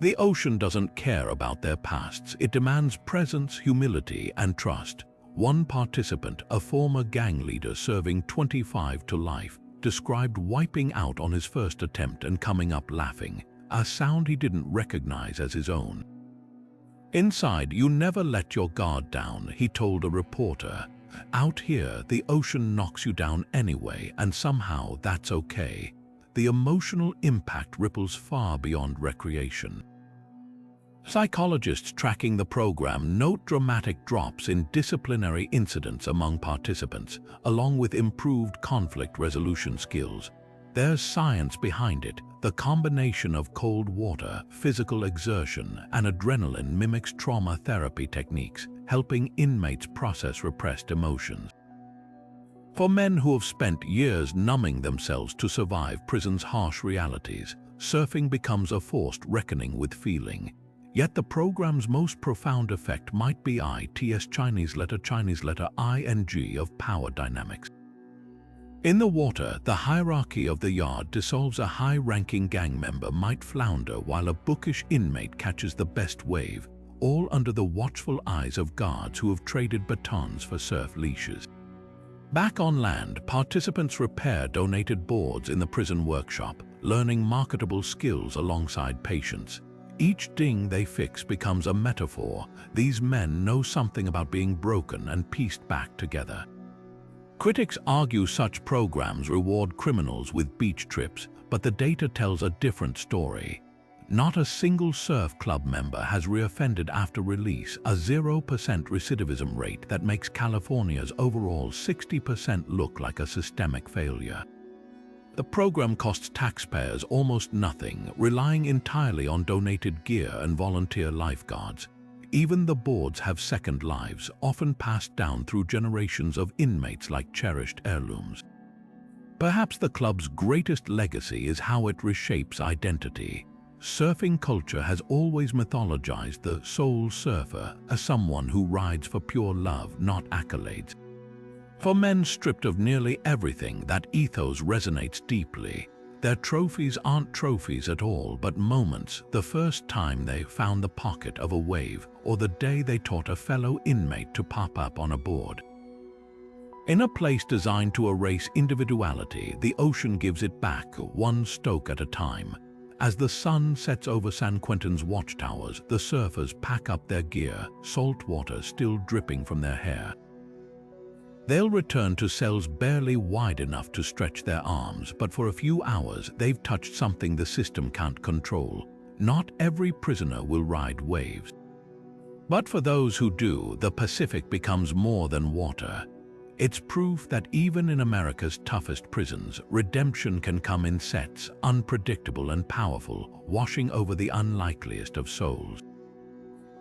The ocean doesn't care about their pasts. It demands presence, humility, and trust. One participant, a former gang leader serving 25 to life, described wiping out on his first attempt and coming up laughing, a sound he didn't recognize as his own. "Inside, you never let your guard down," he told a reporter. "Out here, the ocean knocks you down anyway, and somehow that's okay." The emotional impact ripples far beyond recreation. Psychologists tracking the program note dramatic drops in disciplinary incidents among participants, along with improved conflict resolution skills. There's science behind it. The combination of cold water, physical exertion, and adrenaline mimics trauma therapy techniques, helping inmates process repressed emotions. For men who have spent years numbing themselves to survive prison's harsh realities, surfing becomes a forced reckoning with feeling. Yet the program's most profound effect might be Chinese letter ing of power dynamics. In the water, the hierarchy of the yard dissolves. A high-ranking gang member might flounder while a bookish inmate catches the best wave, all under the watchful eyes of guards who have traded batons for surf leashes. Back on land, participants repair donated boards in the prison workshop, learning marketable skills alongside patients. Each ding they fix becomes a metaphor. These men know something about being broken and pieced back together. Critics argue such programs reward criminals with beach trips, but the data tells a different story. Not a single surf club member has reoffended after release, a 0% recidivism rate that makes California's overall 60% look like a systemic failure. The program costs taxpayers almost nothing, relying entirely on donated gear and volunteer lifeguards. Even the boards have second lives, often passed down through generations of inmates like cherished heirlooms. Perhaps the club's greatest legacy is how it reshapes identity. Surfing culture has always mythologized the soul surfer as someone who rides for pure love, not accolades. For men stripped of nearly everything, that ethos resonates deeply. Their trophies aren't trophies at all, but moments, the first time they found the pocket of a wave, or the day they taught a fellow inmate to pop up on a board. In a place designed to erase individuality, the ocean gives it back, one stoke at a time. As the sun sets over San Quentin's watchtowers, the surfers pack up their gear, salt water still dripping from their hair. They'll return to cells barely wide enough to stretch their arms, but for a few hours they've touched something the system can't control. Not every prisoner will ride waves. But for those who do, the Pacific becomes more than water. It's proof that even in America's toughest prisons, redemption can come in sets, unpredictable and powerful, washing over the unlikeliest of souls.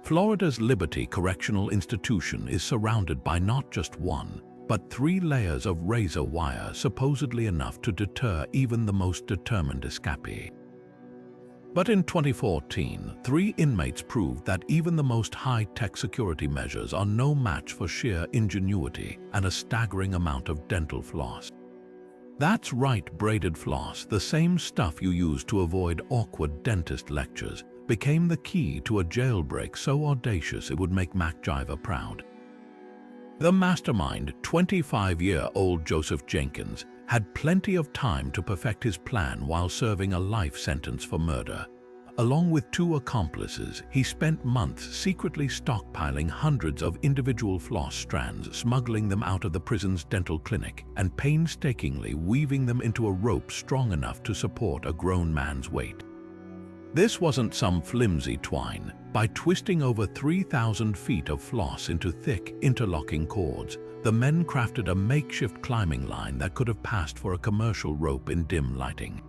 Florida's Liberty Correctional Institution is surrounded by not just one, but 3 layers of razor wire, supposedly enough to deter even the most determined escapee. But in 2014, 3 inmates proved that even the most high-tech security measures are no match for sheer ingenuity and a staggering amount of dental floss. That's right, braided floss, the same stuff you use to avoid awkward dentist lectures, became the key to a jailbreak so audacious it would make MacGyver proud. The mastermind, 25-year-old Joseph Jenkins, had plenty of time to perfect his plan while serving a life sentence for murder. Along with 2 accomplices, he spent months secretly stockpiling hundreds of individual floss strands, smuggling them out of the prison's dental clinic, and painstakingly weaving them into a rope strong enough to support a grown man's weight. This wasn't some flimsy twine. By twisting over 3,000 feet of floss into thick, interlocking cords, the men crafted a makeshift climbing line that could have passed for a commercial rope in dim lighting.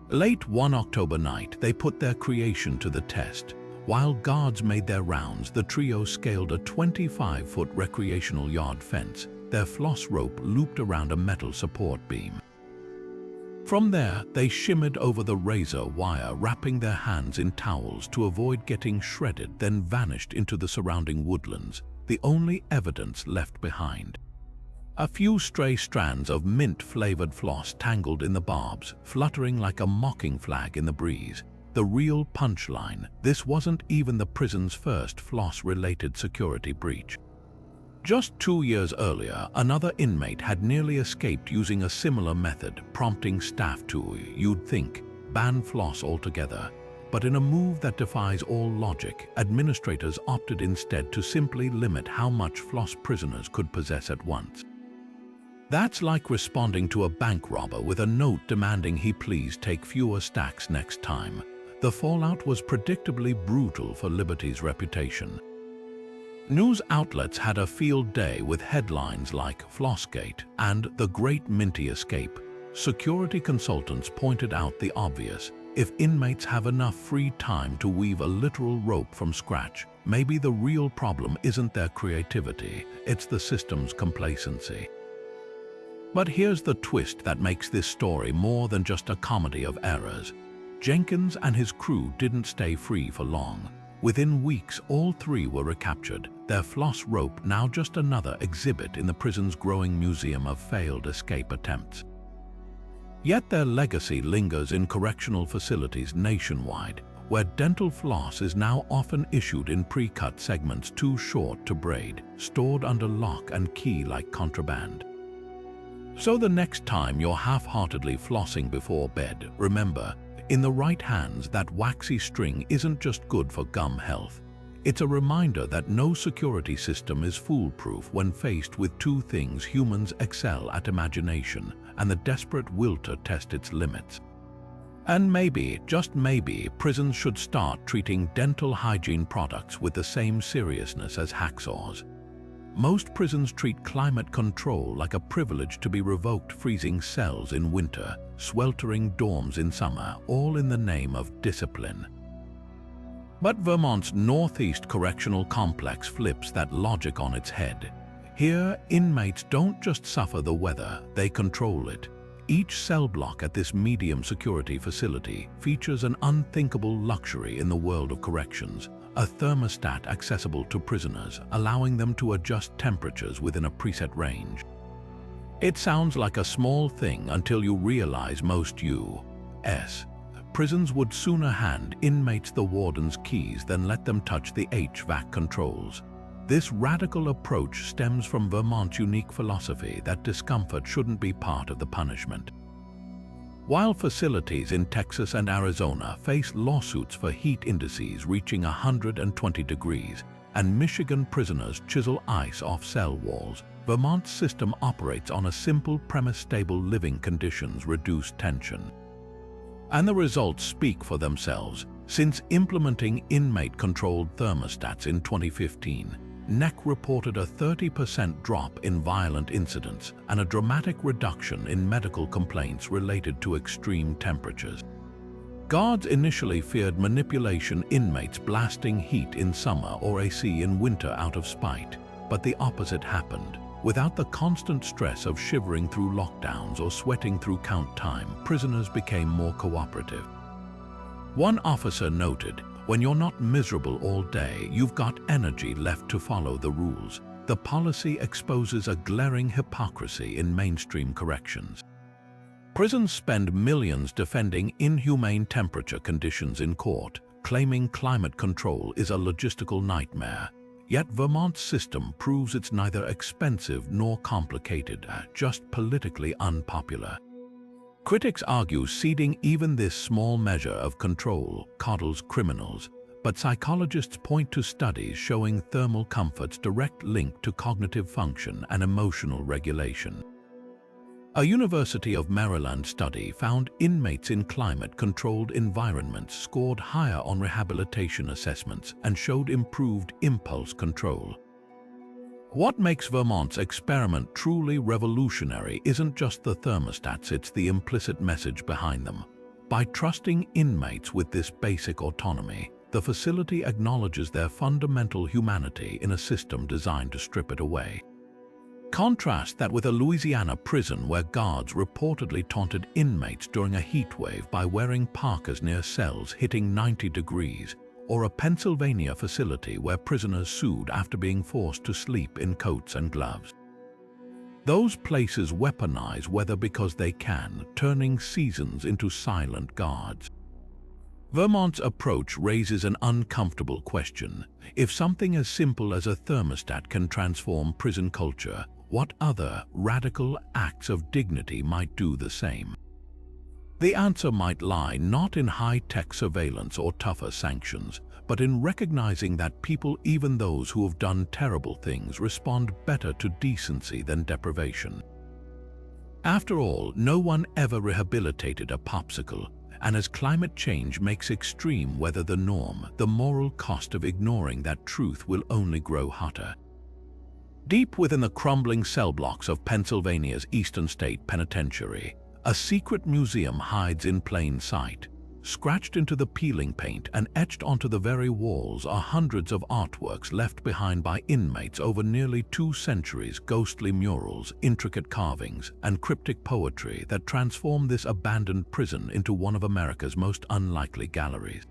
Late one October night, they put their creation to the test. While guards made their rounds, the trio scaled a 25-foot recreational yard fence, their floss rope looped around a metal support beam. From there, they shimmered over the razor wire, wrapping their hands in towels to avoid getting shredded, then vanished into the surrounding woodlands, the only evidence left behind. A few stray strands of mint-flavored floss tangled in the barbs, fluttering like a mocking flag in the breeze. The real punchline: this wasn't even the prison's first floss-related security breach. Just 2 years earlier, another inmate had nearly escaped using a similar method, prompting staff to, you'd think, ban floss altogether. But in a move that defies all logic, administrators opted instead to simply limit how much floss prisoners could possess at once. That's like responding to a bank robber with a note demanding he please take fewer stacks next time. The fallout was predictably brutal for Liberty's reputation. News outlets had a field day with headlines like "Flossgate" and "The Great Minty Escape." Security consultants pointed out the obvious: if inmates have enough free time to weave a literal rope from scratch, maybe the real problem isn't their creativity, it's the system's complacency. But here's the twist that makes this story more than just a comedy of errors. Jenkins and his crew didn't stay free for long. Within weeks, all 3 were recaptured, their floss rope now just another exhibit in the prison's growing museum of failed escape attempts. Yet their legacy lingers in correctional facilities nationwide, where dental floss is now often issued in pre-cut segments too short to braid, stored under lock and key like contraband. So the next time you're half-heartedly flossing before bed, remember, in the right hands, that waxy string isn't just good for gum health. It's a reminder that no security system is foolproof when faced with 2 things humans excel at: imagination and the desperate will to test its limits. And maybe, just maybe, prisons should start treating dental hygiene products with the same seriousness as hacksaws. Most prisons treat climate control like a privilege to be revoked, freezing cells in winter, sweltering dorms in summer, all in the name of discipline. But Vermont's Northeast Correctional Complex flips that logic on its head. Here, inmates don't just suffer the weather, they control it. Each cell block at this medium security facility features an unthinkable luxury in the world of corrections: a thermostat accessible to prisoners, allowing them to adjust temperatures within a preset range. It sounds like a small thing until you realize most U.S. prisons would sooner hand inmates the warden's keys than let them touch the HVAC controls. This radical approach stems from Vermont's unique philosophy that discomfort shouldn't be part of the punishment. While facilities in Texas and Arizona face lawsuits for heat indices reaching 120 degrees, and Michigan prisoners chisel ice off cell walls, Vermont's system operates on a simple premise: stable living conditions reduce tension. And the results speak for themselves. Since implementing inmate-controlled thermostats in 2015, NEC reported a 30% drop in violent incidents and a dramatic reduction in medical complaints related to extreme temperatures. Guards initially feared manipulation, inmates blasting heat in summer or AC in winter out of spite, but the opposite happened. Without the constant stress of shivering through lockdowns or sweating through count time, prisoners became more cooperative. One officer noted, "When you're not miserable all day, you've got energy left to follow the rules." The policy exposes a glaring hypocrisy in mainstream corrections. Prisons spend millions defending inhumane temperature conditions in court, claiming climate control is a logistical nightmare. Yet Vermont's system proves it's neither expensive nor complicated, just politically unpopular. Critics argue ceding even this small measure of control coddles criminals, but psychologists point to studies showing thermal comfort's direct link to cognitive function and emotional regulation. A University of Maryland study found inmates in climate-controlled environments scored higher on rehabilitation assessments and showed improved impulse control. What makes Vermont's experiment truly revolutionary isn't just the thermostats, it's the implicit message behind them. By trusting inmates with this basic autonomy, the facility acknowledges their fundamental humanity in a system designed to strip it away. Contrast that with a Louisiana prison where guards reportedly taunted inmates during a heat wave by wearing parkas near cells hitting 90 degrees, or a Pennsylvania facility where prisoners sued after being forced to sleep in coats and gloves. Those places weaponize weather because they can, turning seasons into silent guards. Vermont's approach raises an uncomfortable question. If something as simple as a thermostat can transform prison culture, what other radical acts of dignity might do the same? The answer might lie not in high-tech surveillance or tougher sanctions, but in recognizing that people, even those who have done terrible things, respond better to decency than deprivation. After all, no one ever rehabilitated a popsicle, and as climate change makes extreme weather the norm, the moral cost of ignoring that truth will only grow hotter. Deep within the crumbling cell blocks of Pennsylvania's Eastern State Penitentiary, a secret museum hides in plain sight. Scratched into the peeling paint and etched onto the very walls are hundreds of artworks left behind by inmates over nearly 2 centuries, ghostly murals, intricate carvings, and cryptic poetry that transform this abandoned prison into one of America's most unlikely galleries.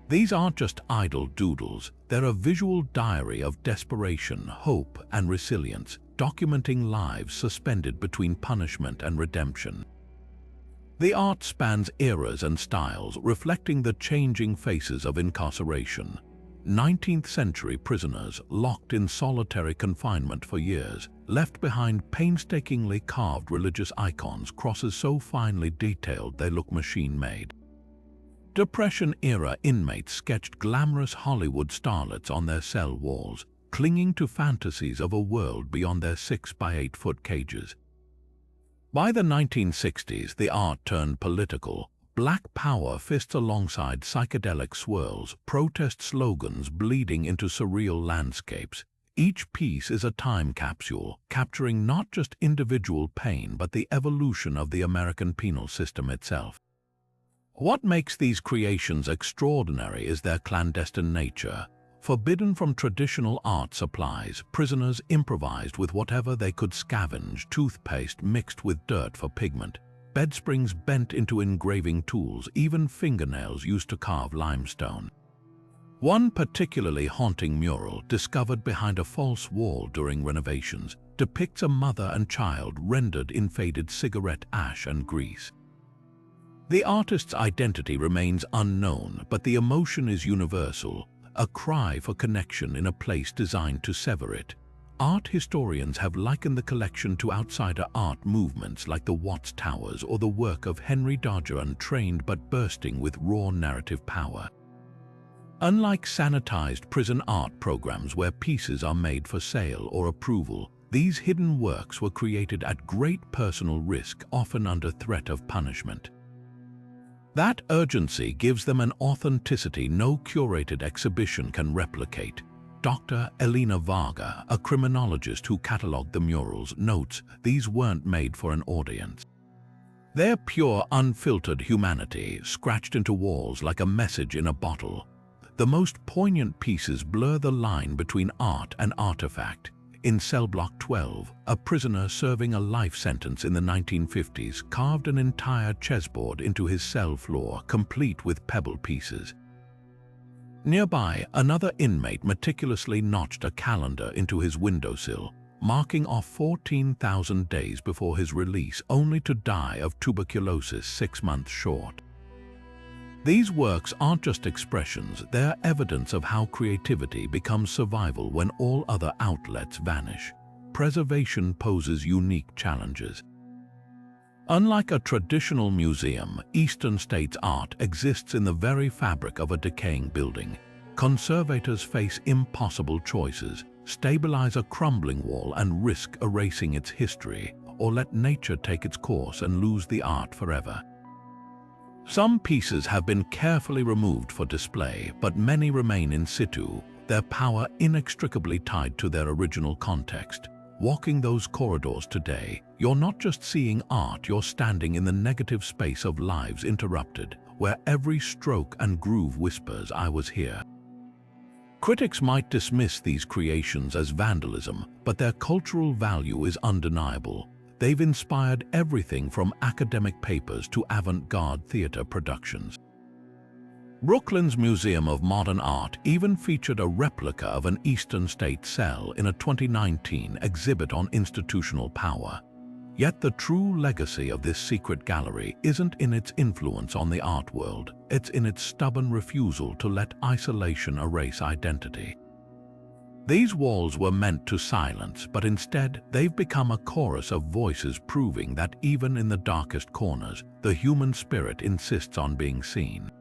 These aren't just idle doodles, they're a visual diary of desperation, hope, and resilience, documenting lives suspended between punishment and redemption. The art spans eras and styles, reflecting the changing faces of incarceration. 19th-century prisoners locked in solitary confinement for years, left behind painstakingly carved religious icons, crosses so finely detailed they look machine-made. Depression-era inmates sketched glamorous Hollywood starlets on their cell walls, clinging to fantasies of a world beyond their 6-by-8-foot cages. By the 1960s, the art turned political. Black power fists alongside psychedelic swirls, protest slogans bleeding into surreal landscapes. Each piece is a time capsule, capturing not just individual pain but the evolution of the American penal system itself. What makes these creations extraordinary is their clandestine nature. Forbidden from traditional art supplies, prisoners improvised with whatever they could scavenge, toothpaste mixed with dirt for pigment, bed springs bent into engraving tools, even fingernails used to carve limestone. One particularly haunting mural, discovered behind a false wall during renovations, depicts a mother and child rendered in faded cigarette ash and grease. The artist's identity remains unknown, but the emotion is universal, a cry for connection in a place designed to sever it. Art historians have likened the collection to outsider art movements like the Watts Towers or the work of Henry Dodger, untrained but bursting with raw narrative power. Unlike sanitized prison art programs where pieces are made for sale or approval, these hidden works were created at great personal risk, often under threat of punishment. That urgency gives them an authenticity no curated exhibition can replicate. Dr. Elena Varga, a criminologist who catalogued the murals, notes these weren't made for an audience. They're pure, unfiltered humanity, scratched into walls like a message in a bottle. The most poignant pieces blur the line between art and artifact. In Cell Block 12, a prisoner serving a life sentence in the 1950s carved an entire chessboard into his cell floor, complete with pebble pieces. Nearby, another inmate meticulously notched a calendar into his windowsill, marking off 14,000 days before his release, only to die of tuberculosis 6 months short. These works aren't just expressions, they're evidence of how creativity becomes survival when all other outlets vanish. Preservation poses unique challenges. Unlike a traditional museum, Eastern States art exists in the very fabric of a decaying building. Conservators face impossible choices: stabilize a crumbling wall and risk erasing its history, or let nature take its course and lose the art forever. Some pieces have been carefully removed for display, but many remain in situ, their power inextricably tied to their original context. Walking those corridors today, you're not just seeing art, you're standing in the negative space of lives interrupted, where every stroke and groove whispers, "I was here." Critics might dismiss these creations as vandalism, but their cultural value is undeniable. They've inspired everything from academic papers to avant-garde theater productions. Brooklyn's Museum of Modern Art even featured a replica of an Eastern States cell in a 2019 exhibit on institutional power. Yet the true legacy of this secret gallery isn't in its influence on the art world, it's in its stubborn refusal to let isolation erase identity. These walls were meant to silence, but instead they've become a chorus of voices proving that even in the darkest corners, the human spirit insists on being seen.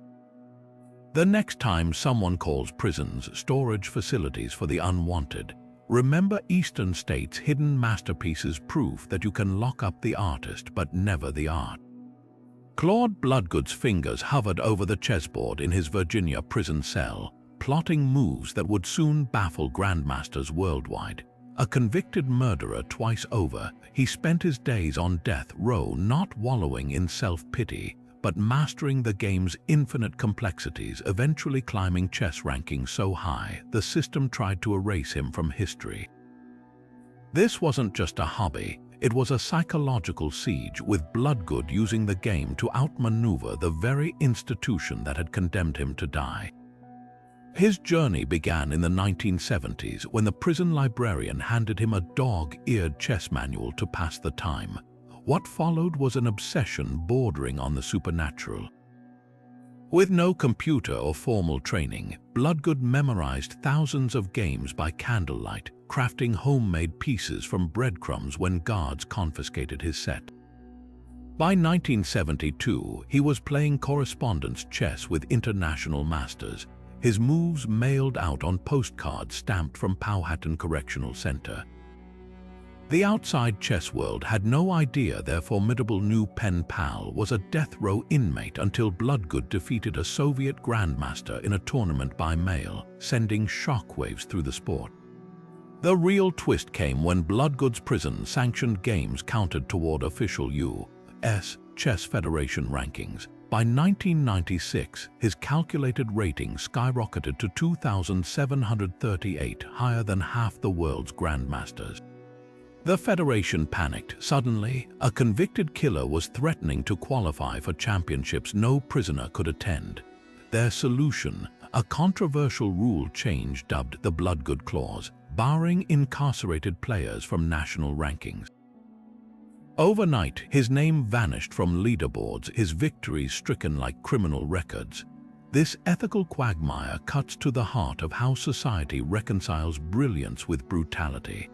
The next time someone calls prisons storage facilities for the unwanted, remember Eastern States' hidden masterpieces, proof that you can lock up the artist but never the art. Claude Bloodgood's fingers hovered over the chessboard in his Virginia prison cell, plotting moves that would soon baffle grandmasters worldwide. A convicted murderer twice over, he spent his days on death row not wallowing in self-pity, but mastering the game's infinite complexities, eventually climbing chess rankings so high the system tried to erase him from history. This wasn't just a hobby, it was a psychological siege, with Bloodgood using the game to outmaneuver the very institution that had condemned him to die. His journey began in the 1970s when the prison librarian handed him a dog-eared chess manual to pass the time. What followed was an obsession bordering on the supernatural. With no computer or formal training, Bloodgood memorized thousands of games by candlelight, crafting homemade pieces from breadcrumbs when guards confiscated his set. By 1972, he was playing correspondence chess with international masters, his moves mailed out on postcards stamped from Powhatan Correctional Center. The outside chess world had no idea their formidable new pen pal was a death row inmate until Bloodgood defeated a Soviet grandmaster in a tournament by mail, sending shockwaves through the sport. The real twist came when Bloodgood's prison-sanctioned games counted toward official U.S. Chess Federation rankings. By 1996, his calculated rating skyrocketed to 2,738, higher than half the world's grandmasters. The Federation panicked. Suddenly, a convicted killer was threatening to qualify for championships no prisoner could attend. Their solution, a controversial rule change dubbed the Bloodgood Clause, barring incarcerated players from national rankings. Overnight, his name vanished from leaderboards, his victories stricken like criminal records. This ethical quagmire cuts to the heart of how society reconciles brilliance with brutality.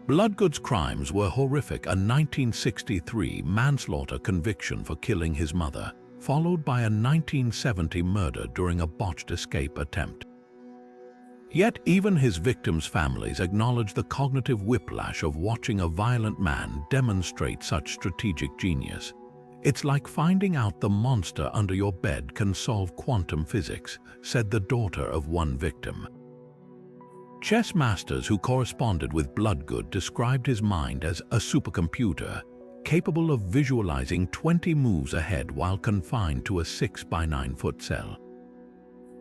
Bloodgood's crimes were horrific: a 1963 manslaughter conviction for killing his mother, followed by a 1970 murder during a botched escape attempt. Yet even his victims' families acknowledge the cognitive whiplash of watching a violent man demonstrate such strategic genius. "It's like finding out the monster under your bed can solve quantum physics," said the daughter of one victim. Chess masters who corresponded with Bloodgood described his mind as a supercomputer, capable of visualizing 20 moves ahead while confined to a 6 by 9 foot cell.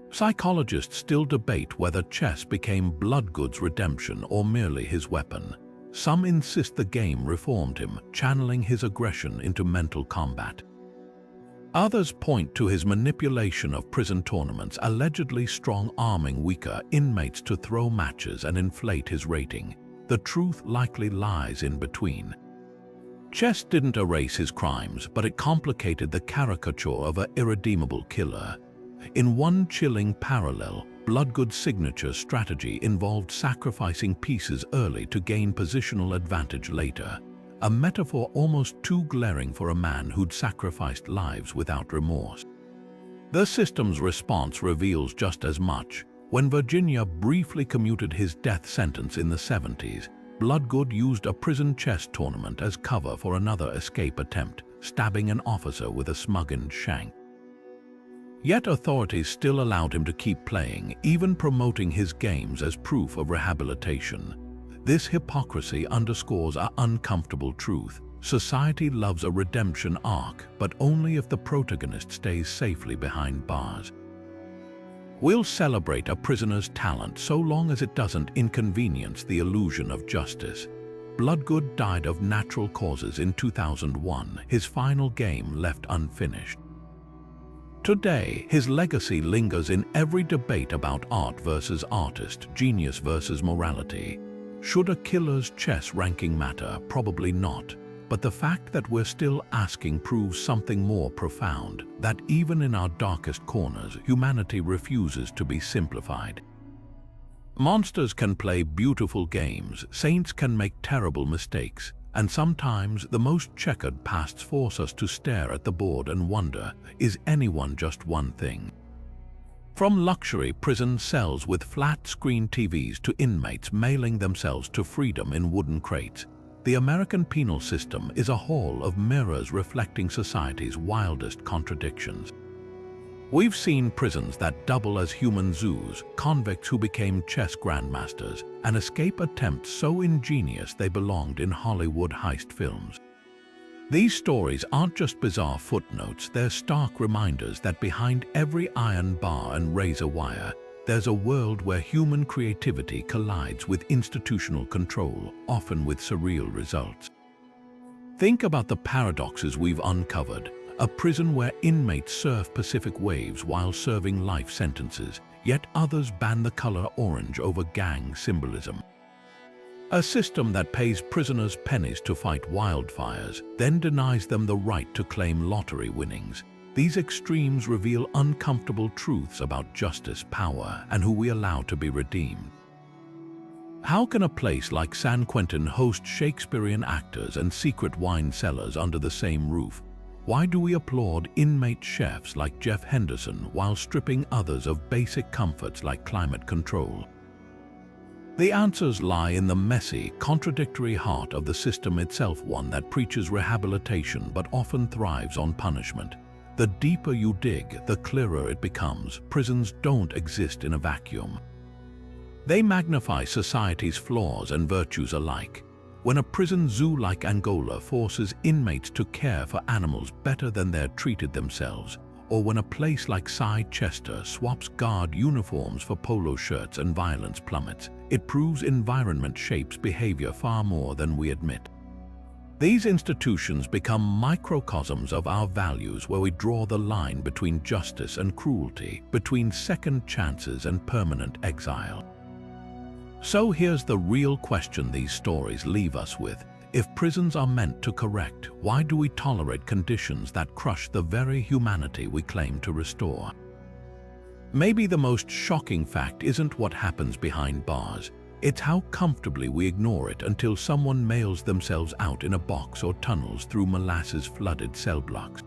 Psychologists still debate whether chess became Bloodgood's redemption or merely his weapon. Some insist the game reformed him, channeling his aggression into mental combat. Others point to his manipulation of prison tournaments, allegedly strong-arming weaker inmates to throw matches and inflate his rating. The truth likely lies in between. Chess didn't erase his crimes, but it complicated the caricature of an irredeemable killer. In one chilling parallel, Bloodgood's signature strategy involved sacrificing pieces early to gain positional advantage later. a metaphor almost too glaring for a man who'd sacrificed lives without remorse. The system's response reveals just as much. When Virginia briefly commuted his death sentence in the 70s, Bloodgood used a prison chess tournament as cover for another escape attempt, stabbing an officer with a smuggled shank. Yet authorities still allowed him to keep playing, even promoting his games as proof of rehabilitation. This hypocrisy underscores our uncomfortable truth. Society loves a redemption arc, but only if the protagonist stays safely behind bars. We'll celebrate a prisoner's talent so long as it doesn't inconvenience the illusion of justice. Bloodgood died of natural causes in 2001, his final game left unfinished. Today, his legacy lingers in every debate about art versus artist, genius versus morality. Should a killer's chess ranking matter? Probably not. But the fact that we're still asking proves something more profound, that even in our darkest corners, humanity refuses to be simplified. Monsters can play beautiful games, saints can make terrible mistakes, and sometimes the most checkered pasts force us to stare at the board and wonder, is anyone just one thing? From luxury prison cells with flat-screen TVs to inmates mailing themselves to freedom in wooden crates, the American penal system is a hall of mirrors reflecting society's wildest contradictions. We've seen prisons that double as human zoos, convicts who became chess grandmasters, and escape attempts so ingenious they belonged in Hollywood heist films. These stories aren't just bizarre footnotes, they're stark reminders that behind every iron bar and razor wire, there's a world where human creativity collides with institutional control, often with surreal results. Think about the paradoxes we've uncovered. A prison where inmates surf Pacific waves while serving life sentences, yet others ban the color orange over gang symbolism. A system that pays prisoners pennies to fight wildfires, then denies them the right to claim lottery winnings. These extremes reveal uncomfortable truths about justice, power, and who we allow to be redeemed. How can a place like San Quentin host Shakespearean actors and secret wine cellars under the same roof? Why do we applaud inmate chefs like Jeff Henderson while stripping others of basic comforts like climate control? The answers lie in the messy, contradictory heart of the system itself, one that preaches rehabilitation but often thrives on punishment. The deeper you dig, the clearer it becomes. Prisons don't exist in a vacuum. They magnify society's flaws and virtues alike. When a prison zoo like Angola forces inmates to care for animals better than they're treated themselves, or when a place like Chester swaps guard uniforms for polo shirts and violence plummets, it proves environment shapes behavior far more than we admit. These institutions become microcosms of our values, where we draw the line between justice and cruelty, between second chances and permanent exile. So here's the real question these stories leave us with. If prisons are meant to correct, why do we tolerate conditions that crush the very humanity we claim to restore? Maybe the most shocking fact isn't what happens behind bars. It's how comfortably we ignore it until someone mails themselves out in a box or tunnels through molasses-flooded cell blocks.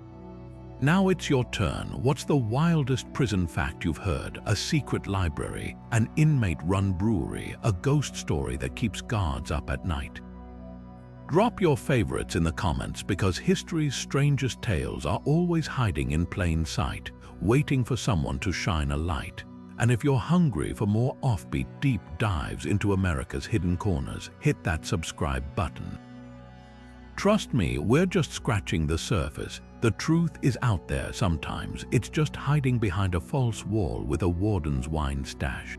Now it's your turn. What's the wildest prison fact you've heard? A secret library, an inmate-run brewery, a ghost story that keeps guards up at night? Drop your favorites in the comments, because history's strangest tales are always hiding in plain sight, waiting for someone to shine a light. And if you're hungry for more offbeat deep dives into America's hidden corners, hit that subscribe button. Trust me, we're just scratching the surface. The truth is out there sometimes. It's just hiding behind a false wall with a warden's wine stash.